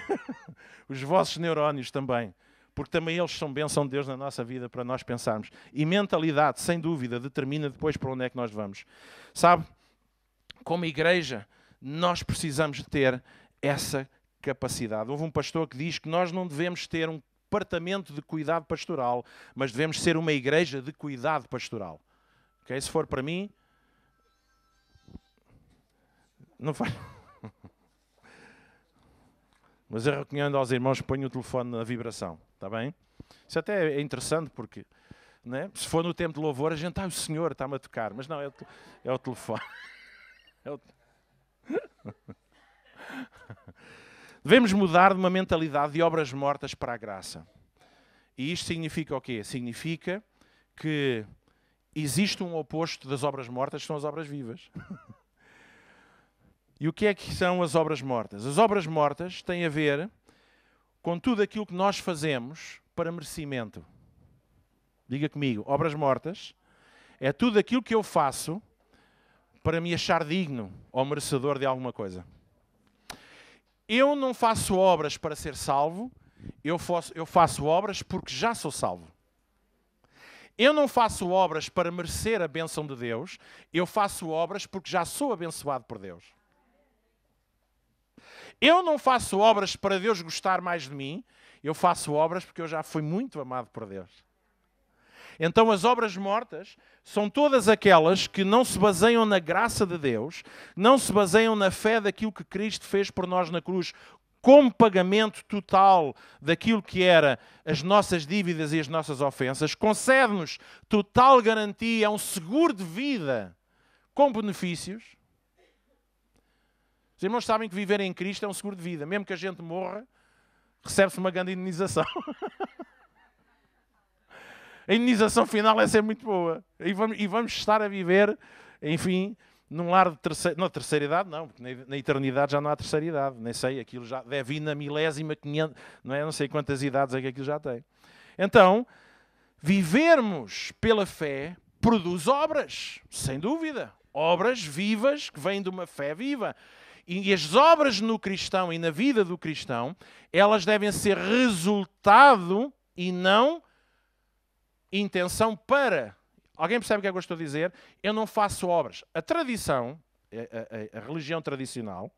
S1: Os vossos neurónios também. Porque também eles são bênção de Deus na nossa vida para nós pensarmos. E mentalidade, sem dúvida, determina depois para onde é que nós vamos. Sabe? Como igreja, nós precisamos de ter essa capacidade. Houve um pastor que diz que nós não devemos ter um departamento de cuidado pastoral, mas devemos ser uma igreja de cuidado pastoral. Okay? Se for para mim, não faz. Mas eu recomendo aos irmãos que ponham o telefone na vibração, está bem? Isso até é interessante porque, né? Se for no tempo de louvor, a gente, o Senhor está-me a tocar, mas não, é o telefone. Devemos mudar de uma mentalidade de obras mortas para a graça. E isto significa o quê? Significa que existe um oposto das obras mortas, que são as obras vivas. E o que é que são as obras mortas? As obras mortas têm a ver com tudo aquilo que nós fazemos para merecimento. Diga comigo, obras mortas é tudo aquilo que eu faço para me achar digno ou merecedor de alguma coisa. Eu não faço obras para ser salvo, eu faço obras porque já sou salvo. Eu não faço obras para merecer a bênção de Deus, eu faço obras porque já sou abençoado por Deus. Eu não faço obras para Deus gostar mais de mim, eu faço obras porque eu já fui muito amado por Deus. Então as obras mortas são todas aquelas que não se baseiam na graça de Deus, não se baseiam na fé daquilo que Cristo fez por nós na cruz, como pagamento total daquilo que era as nossas dívidas e as nossas ofensas, concede-nos total garantia, um seguro de vida com benefícios. Os Os irmãos sabem que viver em Cristo é um seguro de vida. Mesmo que a gente morra, recebe-se uma grande indenização. A indenização final é sempre muito boa. E vamos estar a viver, enfim, num lar de terceira idade, não, porque na eternidade já não há terceira idade. Nem sei, aquilo já deve ir na milésima, 500, não é? Não sei quantas idades é que aquilo já tem. Então, vivermos pela fé produz obras, sem dúvida. Obras vivas que vêm de uma fé viva. E as obras no cristão e na vida do cristão, elas devem ser resultado e não intenção para. Alguém percebe o que é que eu estou a dizer? Eu não faço obras. A tradição, a religião tradicional,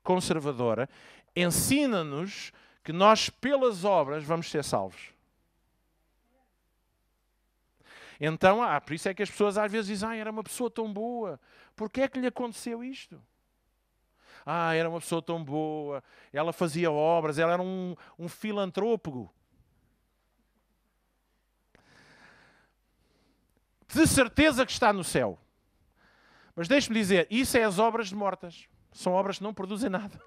S1: conservadora, ensina-nos que nós, pelas obras, vamos ser salvos. Então, por isso é que as pessoas às vezes dizem, era uma pessoa tão boa, porquê é que lhe aconteceu isto? Era uma pessoa tão boa, ela fazia obras, ela era um filantrópico. De certeza que está no céu. Mas deixe-me dizer, isso é as obras de mortas. São obras que não produzem nada.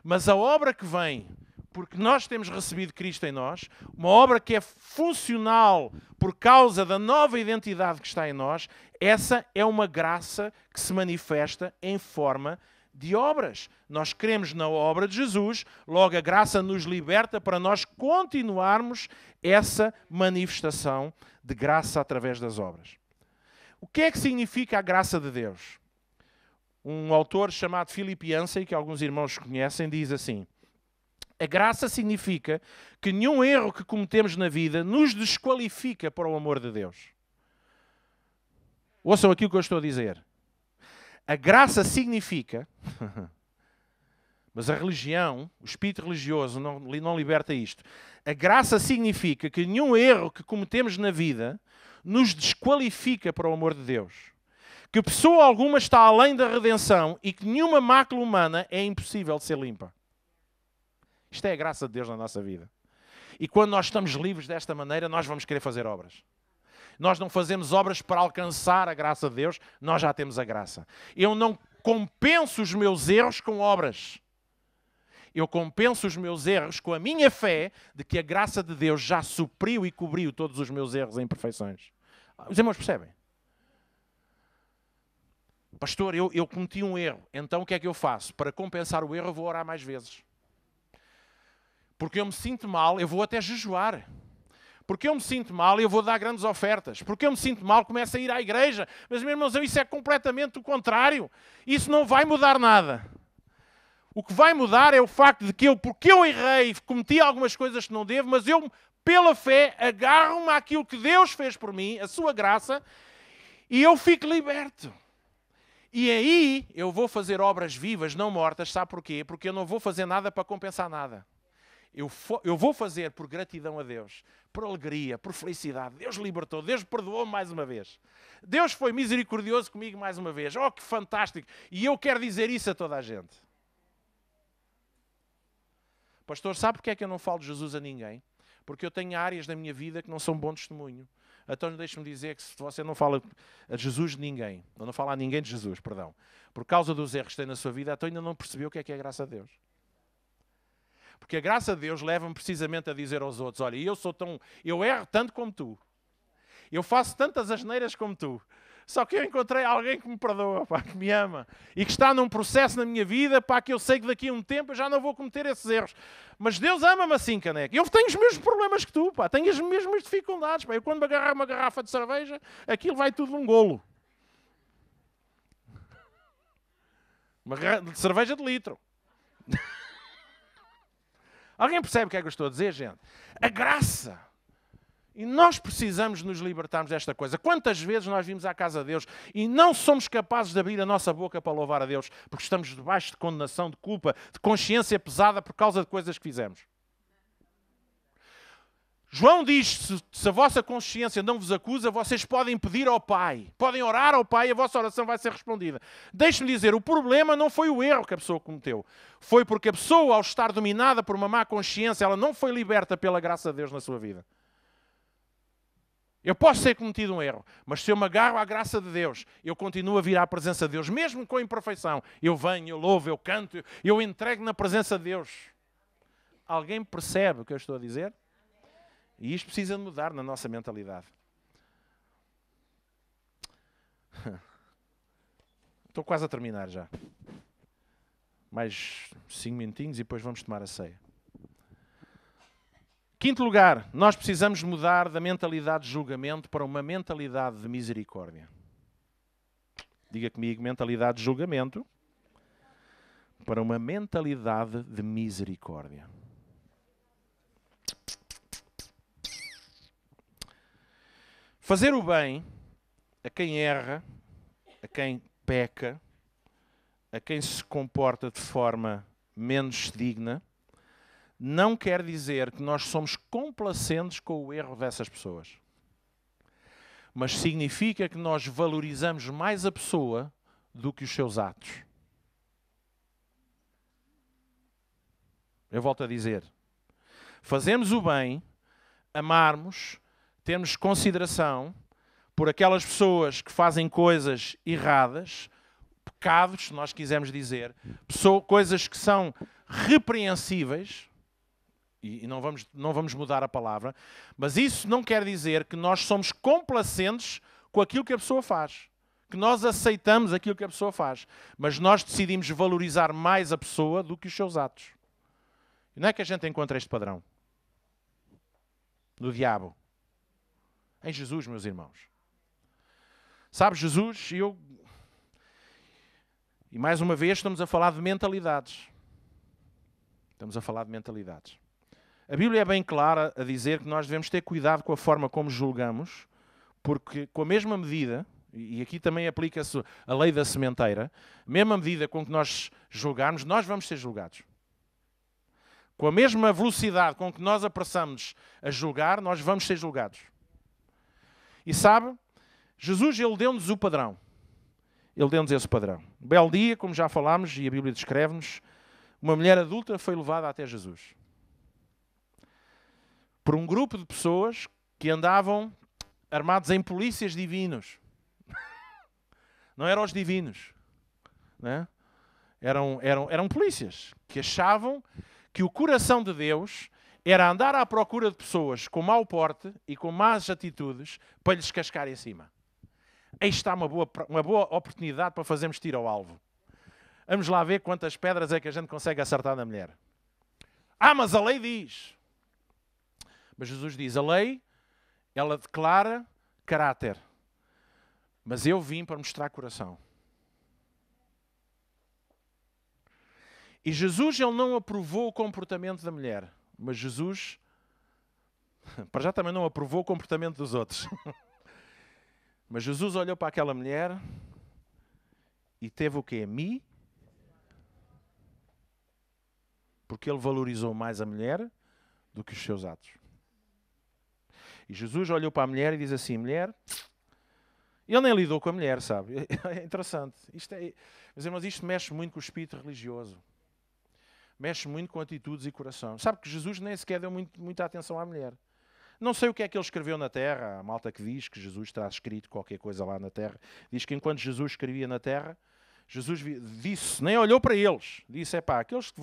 S1: Mas a obra que vem, porque nós temos recebido Cristo em nós, uma obra que é funcional por causa da nova identidade que está em nós, essa é uma graça que se manifesta em forma de obras. Nós cremos na obra de Jesus, logo a graça nos liberta para nós continuarmos essa manifestação de graça através das obras. O que é que significa a graça de Deus? Um autor chamado Philip Yancey, que alguns irmãos conhecem, diz assim: a graça significa que nenhum erro que cometemos na vida nos desqualifica para o amor de Deus. Ouçam aquilo que eu estou a dizer. A graça significa, mas a religião, o espírito religioso não liberta isto. A graça significa que nenhum erro que cometemos na vida nos desqualifica para o amor de Deus. Que pessoa alguma está além da redenção e que nenhuma mácula humana é impossível de ser limpa. Isto é a graça de Deus na nossa vida. E quando nós estamos livres desta maneira, nós vamos querer fazer obras. Nós não fazemos obras para alcançar a graça de Deus, nós já temos a graça. Eu não compenso os meus erros com obras. Eu compenso os meus erros com a minha fé de que a graça de Deus já supriu e cobriu todos os meus erros e imperfeições. Os irmãos percebem? Pastor, eu cometi um erro, então o que é que eu faço? Para compensar o erro, eu vou orar mais vezes. Porque eu me sinto mal, eu vou até jejuar. Porque eu me sinto mal, eu vou dar grandes ofertas. Porque eu me sinto mal, começo a ir à igreja. Mas, meus irmãos, isso é completamente o contrário. Isso não vai mudar nada. O que vai mudar é o facto de que porque eu errei, cometi algumas coisas que não devo, mas eu, pela fé, agarro-me àquilo que Deus fez por mim, a sua graça, e eu fico liberto. E aí eu vou fazer obras vivas, não mortas. Sabe porquê? Porque eu não vou fazer nada para compensar nada. Eu vou fazer por gratidão a Deus, por alegria, por felicidade. Deus libertou, Deus perdoou-me mais uma vez. Deus foi misericordioso comigo mais uma vez. Oh, que fantástico! E eu quero dizer isso a toda a gente. Pastor, sabe porque é que eu não falo de Jesus a ninguém? Porque eu tenho áreas da minha vida que não são bom testemunho. Então deixe-me dizer que se você não fala a Jesus de ninguém, ou não fala a ninguém de Jesus, perdão, por causa dos erros que tem na sua vida, então ainda não percebeu o que é a graça de Deus. Porque a graça de Deus leva-me precisamente a dizer aos outros, olha, eu erro tanto como tu. Eu faço tantas asneiras como tu. Só que eu encontrei alguém que me perdoa, pá, que me ama. E que está num processo na minha vida, pá, que eu sei que daqui a um tempo eu já não vou cometer esses erros. Mas Deus ama-me assim, caneco. Eu tenho os mesmos problemas que tu, pá. Tenho as mesmas dificuldades, pá. Eu quando me agarrar uma garrafa de cerveja, aquilo vai tudo num golo. Uma garrafa de cerveja de litro. Alguém percebe o que é que eu estou a dizer, gente? A graça. E nós precisamos nos libertarmos desta coisa. Quantas vezes nós vimos à casa de Deus e não somos capazes de abrir a nossa boca para louvar a Deus porque estamos debaixo de condenação, de culpa, de consciência pesada por causa de coisas que fizemos. João diz, se a vossa consciência não vos acusa, vocês podem pedir ao Pai. Podem orar ao Pai e a vossa oração vai ser respondida. Deixe-me dizer, o problema não foi o erro que a pessoa cometeu. Foi porque a pessoa, ao estar dominada por uma má consciência, ela não foi liberta pela graça de Deus na sua vida. Eu posso ter cometido um erro, mas se eu me agarro à graça de Deus, eu continuo a vir à presença de Deus, mesmo com a imperfeição. Eu venho, eu louvo, eu canto, eu entrego na presença de Deus. Alguém percebe o que eu estou a dizer? E isto precisa de mudar na nossa mentalidade. Estou quase a terminar já. Mais 5 minutinhos e depois vamos tomar a ceia. Quinto lugar, nós precisamos mudar da mentalidade de julgamento para uma mentalidade de misericórdia. Diga comigo, mentalidade de julgamento para uma mentalidade de misericórdia. Fazer o bem a quem erra, a quem peca, a quem se comporta de forma menos digna, não quer dizer que nós somos complacentes com o erro dessas pessoas. Mas significa que nós valorizamos mais a pessoa do que os seus atos. Eu volto a dizer. Fazermos o bem, amarmos, termos consideração por aquelas pessoas que fazem coisas erradas, pecados, se nós quisermos dizer, coisas que são repreensíveis, e não vamos mudar a palavra, mas isso não quer dizer que nós somos complacentes com aquilo que a pessoa faz, que nós aceitamos aquilo que a pessoa faz, mas nós decidimos valorizar mais a pessoa do que os seus atos. E não é que a gente encontra este padrão? No diabo. Em Jesus, meus irmãos. Sabe, Jesus, e mais uma vez estamos a falar de mentalidades. Estamos a falar de mentalidades. A Bíblia é bem clara a dizer que nós devemos ter cuidado com a forma como julgamos, porque com a mesma medida, e aqui também aplica-se a lei da sementeira, a mesma medida com que nós julgarmos, nós vamos ser julgados. Com a mesma velocidade com que nós apressamos a julgar, nós vamos ser julgados. E sabe, Jesus, ele deu-nos o padrão. Ele deu-nos esse padrão. Um belo dia, como já falámos, e a Bíblia descreve-nos, uma mulher adulta foi levada até Jesus. Por um grupo de pessoas que andavam armados em polícias divinos. Não eram os divinos. Né? Eram polícias que achavam que o coração de Deus era andar à procura de pessoas com mau porte e com más atitudes para lhes cascar em cima. Aí está uma boa oportunidade para fazermos tiro ao alvo. Vamos lá ver quantas pedras é que a gente consegue acertar na mulher. Mas a lei diz. Mas Jesus diz, a lei, ela declara caráter. Mas eu vim para mostrar coração. E Jesus, ele não aprovou o comportamento da mulher. Mas Jesus, para já também não aprovou o comportamento dos outros. Mas Jesus olhou para aquela mulher e teve o quê? Porque ele valorizou mais a mulher do que os seus atos. E Jesus olhou para a mulher e diz assim, mulher... Ele nem lidou com a mulher, sabe? É interessante. Meus irmãos, isto mexe muito com o espírito religioso. Mexe muito com atitudes e coração. Sabe que Jesus nem sequer deu muita atenção à mulher. Não sei o que é que ele escreveu na terra. A malta que diz que Jesus terá escrito qualquer coisa lá na terra. Diz que enquanto Jesus escrevia na terra, Jesus disse, nem olhou para eles. Disse, aqueles que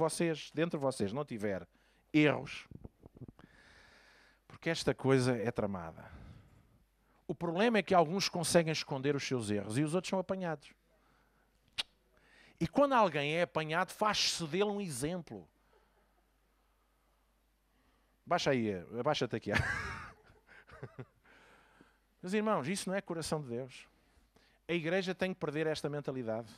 S1: dentro de vocês, não tiver erros, porque esta coisa é tramada. O problema é que alguns conseguem esconder os seus erros e os outros são apanhados. E quando alguém é apanhado, faz-se dele um exemplo. Abaixa-te aqui. Meus irmãos, isso não é coração de Deus. A igreja tem que perder esta mentalidade.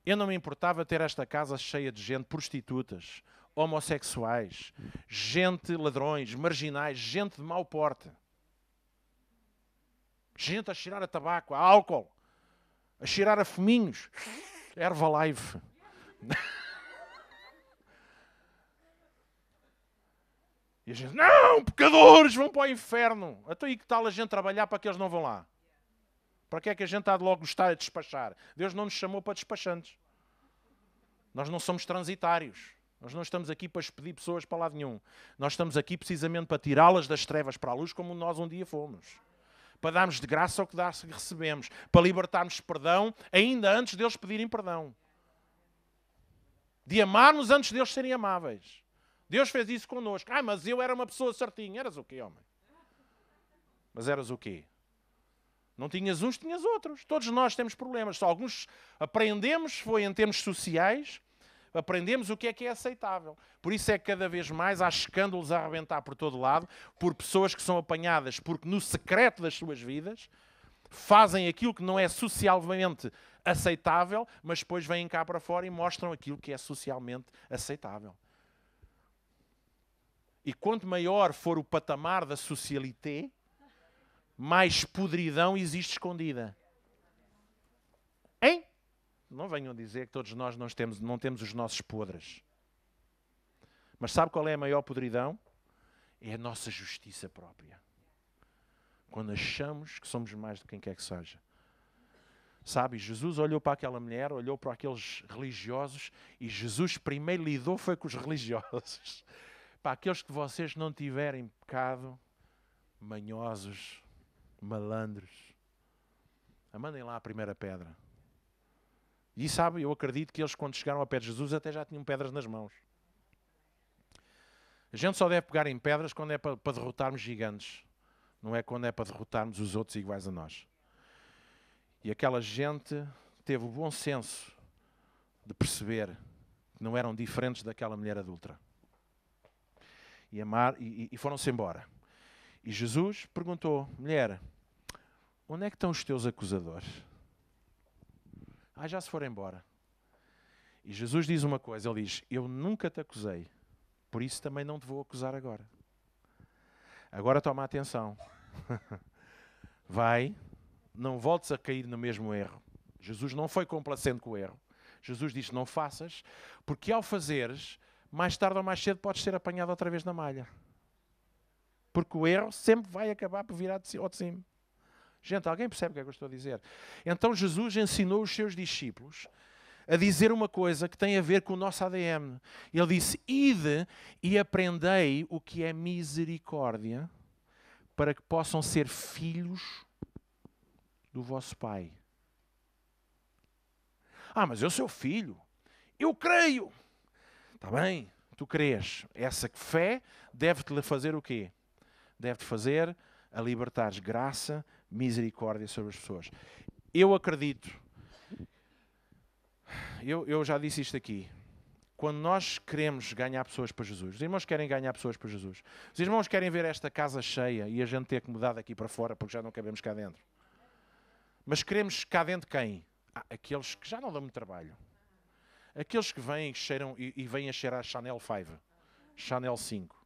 S1: Eu não me importava ter esta casa cheia de gente, prostitutas, homossexuais, gente ladrões, marginais, gente de mau porte. Gente a cheirar a tabaco, a álcool, a cheirar a fuminhos. Herbalife. E a gente, não, pecadores, vão para o inferno. Então e que tal a gente trabalhar para que eles não vão lá? Para que é que a gente há de logo gostar de despachar? Deus não nos chamou para despachantes. Nós não somos transitários. Nós não estamos aqui para expedir pessoas para lado nenhum. Nós estamos aqui precisamente para tirá-las das trevas para a luz, como nós um dia fomos. para darmos de graça o que recebemos, para libertarmos perdão ainda antes deles pedirem perdão. De amarmos antes deles serem amáveis. Deus fez isso connosco. Mas eu era uma pessoa certinha. Eras o quê, homem? Mas eras o quê? Não tinhas uns, tinhas outros. Todos nós temos problemas. Só alguns aprendemos, foi em termos sociais, aprendemos o que é aceitável. Por isso é que cada vez mais há escândalos a arrebentar por todo lado, por pessoas que são apanhadas porque no secreto das suas vidas fazem aquilo que não é socialmente aceitável, mas depois vêm cá para fora e mostram aquilo que é socialmente aceitável. E quanto maior for o patamar da socialité, mais podridão existe escondida. Hein? Não venham dizer que todos nós não temos os nossos podres. Mas sabe qual é a maior podridão? É a nossa justiça própria. Quando achamos que somos mais do que quem quer que seja. Sabe, Jesus olhou para aquela mulher, olhou para aqueles religiosos e Jesus primeiro lidou foi com os religiosos. Para aqueles que vocês não tiverem pecado, manhosos, malandros, mandem lá a primeira pedra. E sabe, eu acredito que eles quando chegaram ao pé de Jesus até já tinham pedras nas mãos. A gente só deve pegar em pedras quando é para derrotarmos gigantes. Não é quando é para derrotarmos os outros iguais a nós. E aquela gente teve o bom senso de perceber que não eram diferentes daquela mulher adúltera. E foram-se embora. E Jesus perguntou, mulher, onde é que estão os teus acusadores? Já se foram embora. E Jesus diz uma coisa, ele diz, eu nunca te acusei, por isso também não te vou acusar agora. Agora toma atenção. Vai, não voltes a cair no mesmo erro. Jesus não foi complacente com o erro. Jesus disse, não faças, porque ao fazeres, mais tarde ou mais cedo podes ser apanhado outra vez na malha. Porque o erro sempre vai acabar por virar ao de cima. Gente, alguém percebe o que é que eu estou a dizer? Então Jesus ensinou os seus discípulos a dizer uma coisa que tem a ver com o nosso ADN. Ele disse, ide e aprendei o que é misericórdia para que possam ser filhos do vosso Pai. Mas eu sou filho. Eu creio. Está bem, tu crês. Essa fé deve-te fazer o quê? Deve-te fazer a libertares graça, misericórdia sobre as pessoas. Eu acredito, eu já disse isto aqui, quando nós queremos ganhar pessoas para Jesus, os irmãos querem ganhar pessoas para Jesus, os irmãos querem ver esta casa cheia e a gente ter que mudar daqui para fora porque já não cabemos cá dentro. Mas queremos cá dentro quem? Aqueles que já não dão muito trabalho. Aqueles que vêm cheiram, e vêm a cheirar Chanel 5, Chanel 5.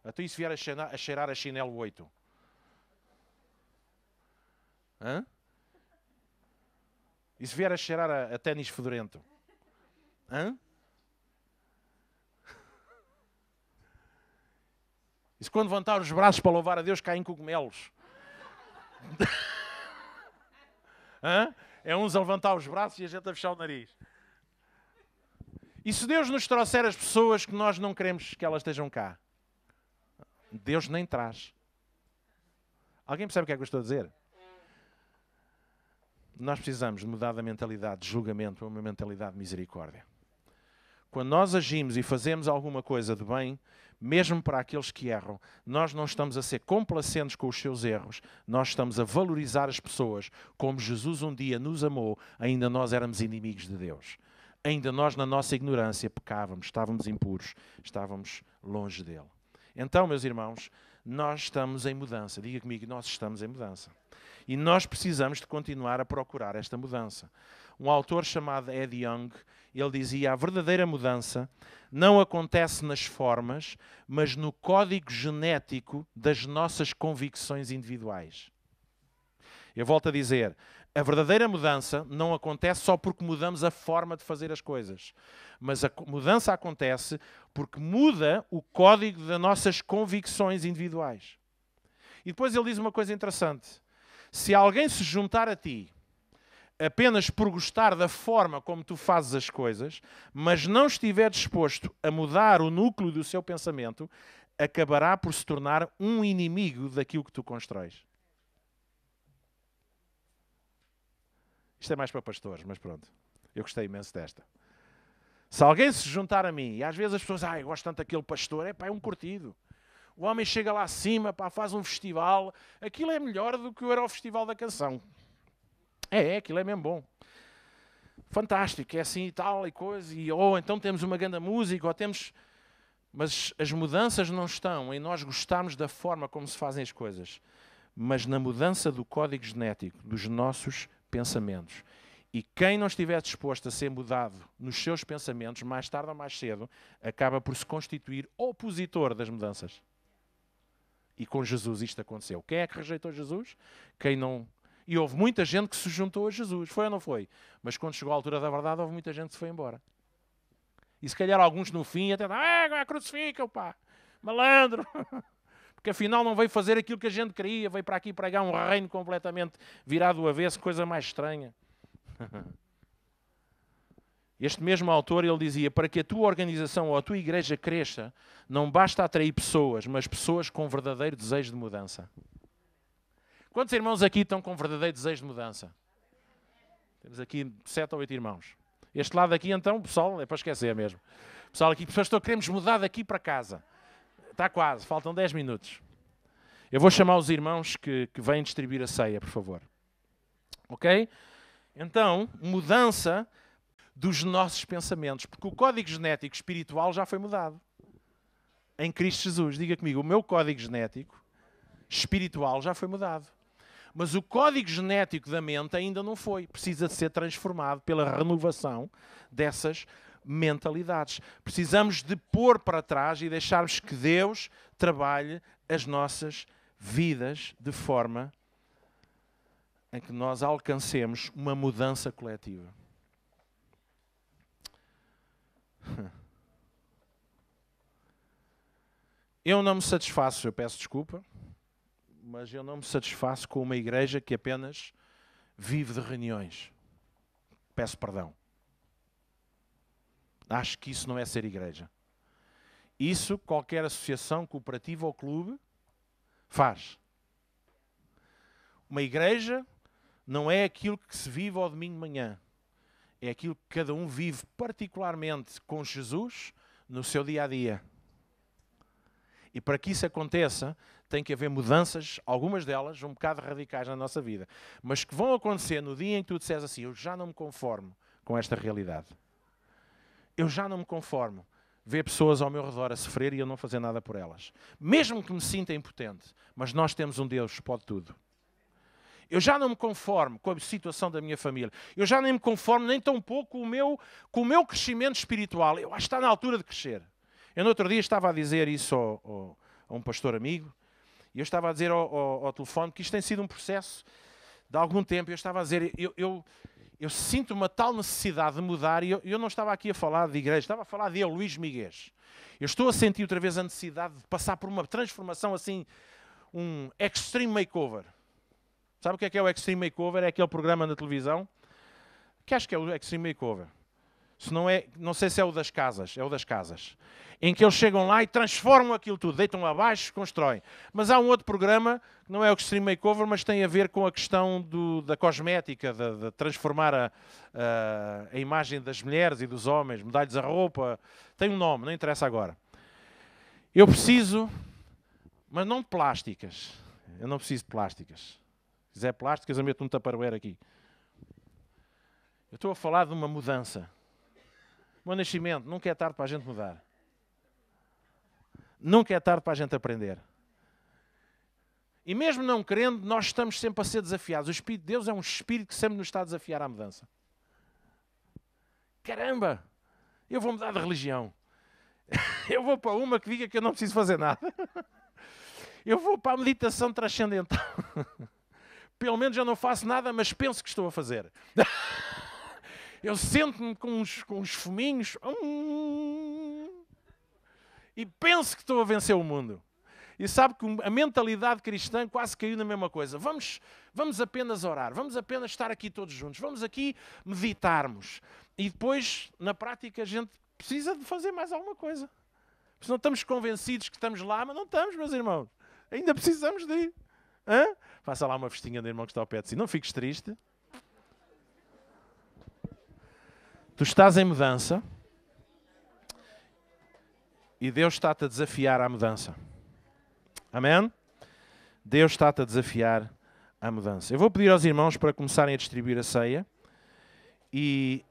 S1: Até isso vier a cheirar a Chanel 8. Hã? E se vier a cheirar a ténis fedorento? Hã? E se quando levantar os braços para louvar a Deus caem cogumelos? Hã? É uns a levantar os braços e a gente a fechar o nariz. E se Deus nos trouxer as pessoas que nós não queremos que elas estejam cá? Deus nem traz. Alguém percebe o que é que eu estou a dizer? Nós precisamos de mudar da mentalidade de julgamento para uma mentalidade de misericórdia. Quando nós agimos e fazemos alguma coisa de bem, mesmo para aqueles que erram, nós não estamos a ser complacentes com os seus erros, nós estamos a valorizar as pessoas como Jesus um dia nos amou, ainda nós éramos inimigos de Deus. Ainda nós, na nossa ignorância, pecávamos, estávamos impuros, estávamos longe dele. Então, meus irmãos, nós estamos em mudança. Diga comigo, nós estamos em mudança. E nós precisamos de continuar a procurar esta mudança. Um autor chamado Ed Young, ele dizia, a verdadeira mudança não acontece nas formas, mas no código genético das nossas convicções individuais. Eu volto a dizer, a verdadeira mudança não acontece só porque mudamos a forma de fazer as coisas, mas a mudança acontece porque muda o código das nossas convicções individuais. E depois ele diz uma coisa interessante. Se alguém se juntar a ti apenas por gostar da forma como tu fazes as coisas, mas não estiver disposto a mudar o núcleo do seu pensamento, acabará por se tornar um inimigo daquilo que tu constróis. Isto é mais para pastores, mas pronto. Eu gostei imenso desta. Se alguém se juntar a mim, e às vezes as pessoas, eu gosto tanto daquele pastor, é um curtido. O homem chega lá acima, faz um festival. Aquilo é melhor do que o Eurofestival da Canção. Aquilo é mesmo bom. Fantástico, é assim e tal e coisa. Ou então temos uma grande música, ou temos... Mas as mudanças não estão em nós gostarmos da forma como se fazem as coisas, mas na mudança do código genético, dos nossos pensamentos. E quem não estiver disposto a ser mudado nos seus pensamentos, mais tarde ou mais cedo, acaba por se constituir opositor das mudanças. E com Jesus isto aconteceu. Quem é que rejeitou Jesus? Quem não... E houve muita gente que se juntou a Jesus. Foi ou não foi? Mas quando chegou à altura da verdade, houve muita gente que se foi embora. E se calhar alguns no fim até crucifica-o, pá, malandro. Porque afinal não veio fazer aquilo que a gente queria, veio para aqui pregar um reino completamente virado do avesso, coisa mais estranha. Este mesmo autor, ele dizia, para que a tua organização ou a tua igreja cresça, não basta atrair pessoas, mas pessoas com verdadeiro desejo de mudança. Quantos irmãos aqui estão com verdadeiro desejo de mudança? Temos aqui 7 ou 8 irmãos. Este lado aqui, então, pessoal, é para esquecer mesmo. Pessoal aqui, pastor, queremos mudar daqui para casa. Está quase, faltam 10 minutos. Eu vou chamar os irmãos que vêm distribuir a ceia, por favor. Ok? Então, mudança dos nossos pensamentos, porque o código genético espiritual já foi mudado. Em Cristo Jesus. Diga comigo, o meu código genético espiritual já foi mudado. Mas o código genético da mente ainda não foi. Precisa de ser transformado pela renovação dessas mentalidades. Precisamos de pôr para trás e deixarmos que Deus trabalhe as nossas vidas de forma em que nós alcancemos uma mudança coletiva. Eu não me satisfaço, eu peço desculpa, mas eu não me satisfaço com uma igreja que apenas vive de reuniões. Peço perdão. Acho que isso não é ser igreja. Isso qualquer associação, cooperativa ou clube faz. Uma igreja não é aquilo que se vive ao domingo de manhã. É aquilo que cada um vive particularmente com Jesus no seu dia-a-dia. E para que isso aconteça, tem que haver mudanças, algumas delas um bocado radicais na nossa vida, mas que vão acontecer no dia em que tu disseres assim, eu já não me conformo com esta realidade. Eu já não me conformo ver pessoas ao meu redor a sofrer e eu não fazer nada por elas. Mesmo que me sinta impotente, mas nós temos um Deus que pode tudo. Eu já não me conformo com a situação da minha família. Eu já nem me conformo nem tão pouco com o meu crescimento espiritual. Eu acho que está na altura de crescer. Eu no outro dia estava a dizer isso a um pastor amigo, e eu estava a dizer ao telefone que isto tem sido um processo de algum tempo. Eu estava a dizer, eu sinto uma tal necessidade de mudar, e eu não estava aqui a falar de igreja, estava a falar de Luís Miguel. Eu estou a sentir outra vez a necessidade de passar por uma transformação assim, um extreme makeover. Sabe o que é o extreme makeover? É aquele programa na televisão, que acho que é o extreme makeover. Se não é, não sei se é o das casas, é o das casas, em que eles chegam lá e transformam aquilo tudo, deitam abaixo, constroem. Mas há um outro programa, que não é o Extreme Makeover, mas tem a ver com a questão da cosmética, de transformar a imagem das mulheres e dos homens, mudar-lhes a roupa. Tem um nome, não interessa agora. Eu preciso, mas não de plásticas. Eu não preciso de plásticas. Se quiser plásticas, eu meto um tupperware aqui. Eu estou a falar de uma mudança. O meu nascimento, nunca é tarde para a gente mudar. Nunca é tarde para a gente aprender. E mesmo não querendo, nós estamos sempre a ser desafiados. O Espírito de Deus é um Espírito que sempre nos está a desafiar à mudança. Caramba! Eu vou mudar de religião. Eu vou para uma que diga que eu não preciso fazer nada. Eu vou para a meditação transcendental. Pelo menos eu não faço nada, mas penso que estou a fazer. Eu sento-me com uns fuminhos e penso que estou a vencer o mundo. E sabe que a mentalidade cristã quase caiu na mesma coisa. Vamos apenas orar, vamos apenas estar aqui todos juntos, vamos aqui meditarmos. E depois, na prática, a gente precisa de fazer mais alguma coisa. Porque não estamos convencidos que estamos lá, mas não estamos, meus irmãos. Ainda precisamos de ir. Hã? Faça lá uma festinha do irmão que está ao pé de si. Não fiques triste. Tu estás em mudança e Deus está-te a desafiar à mudança. Amém? Deus está-te a desafiar à mudança. Eu vou pedir aos irmãos para começarem a distribuir a ceia e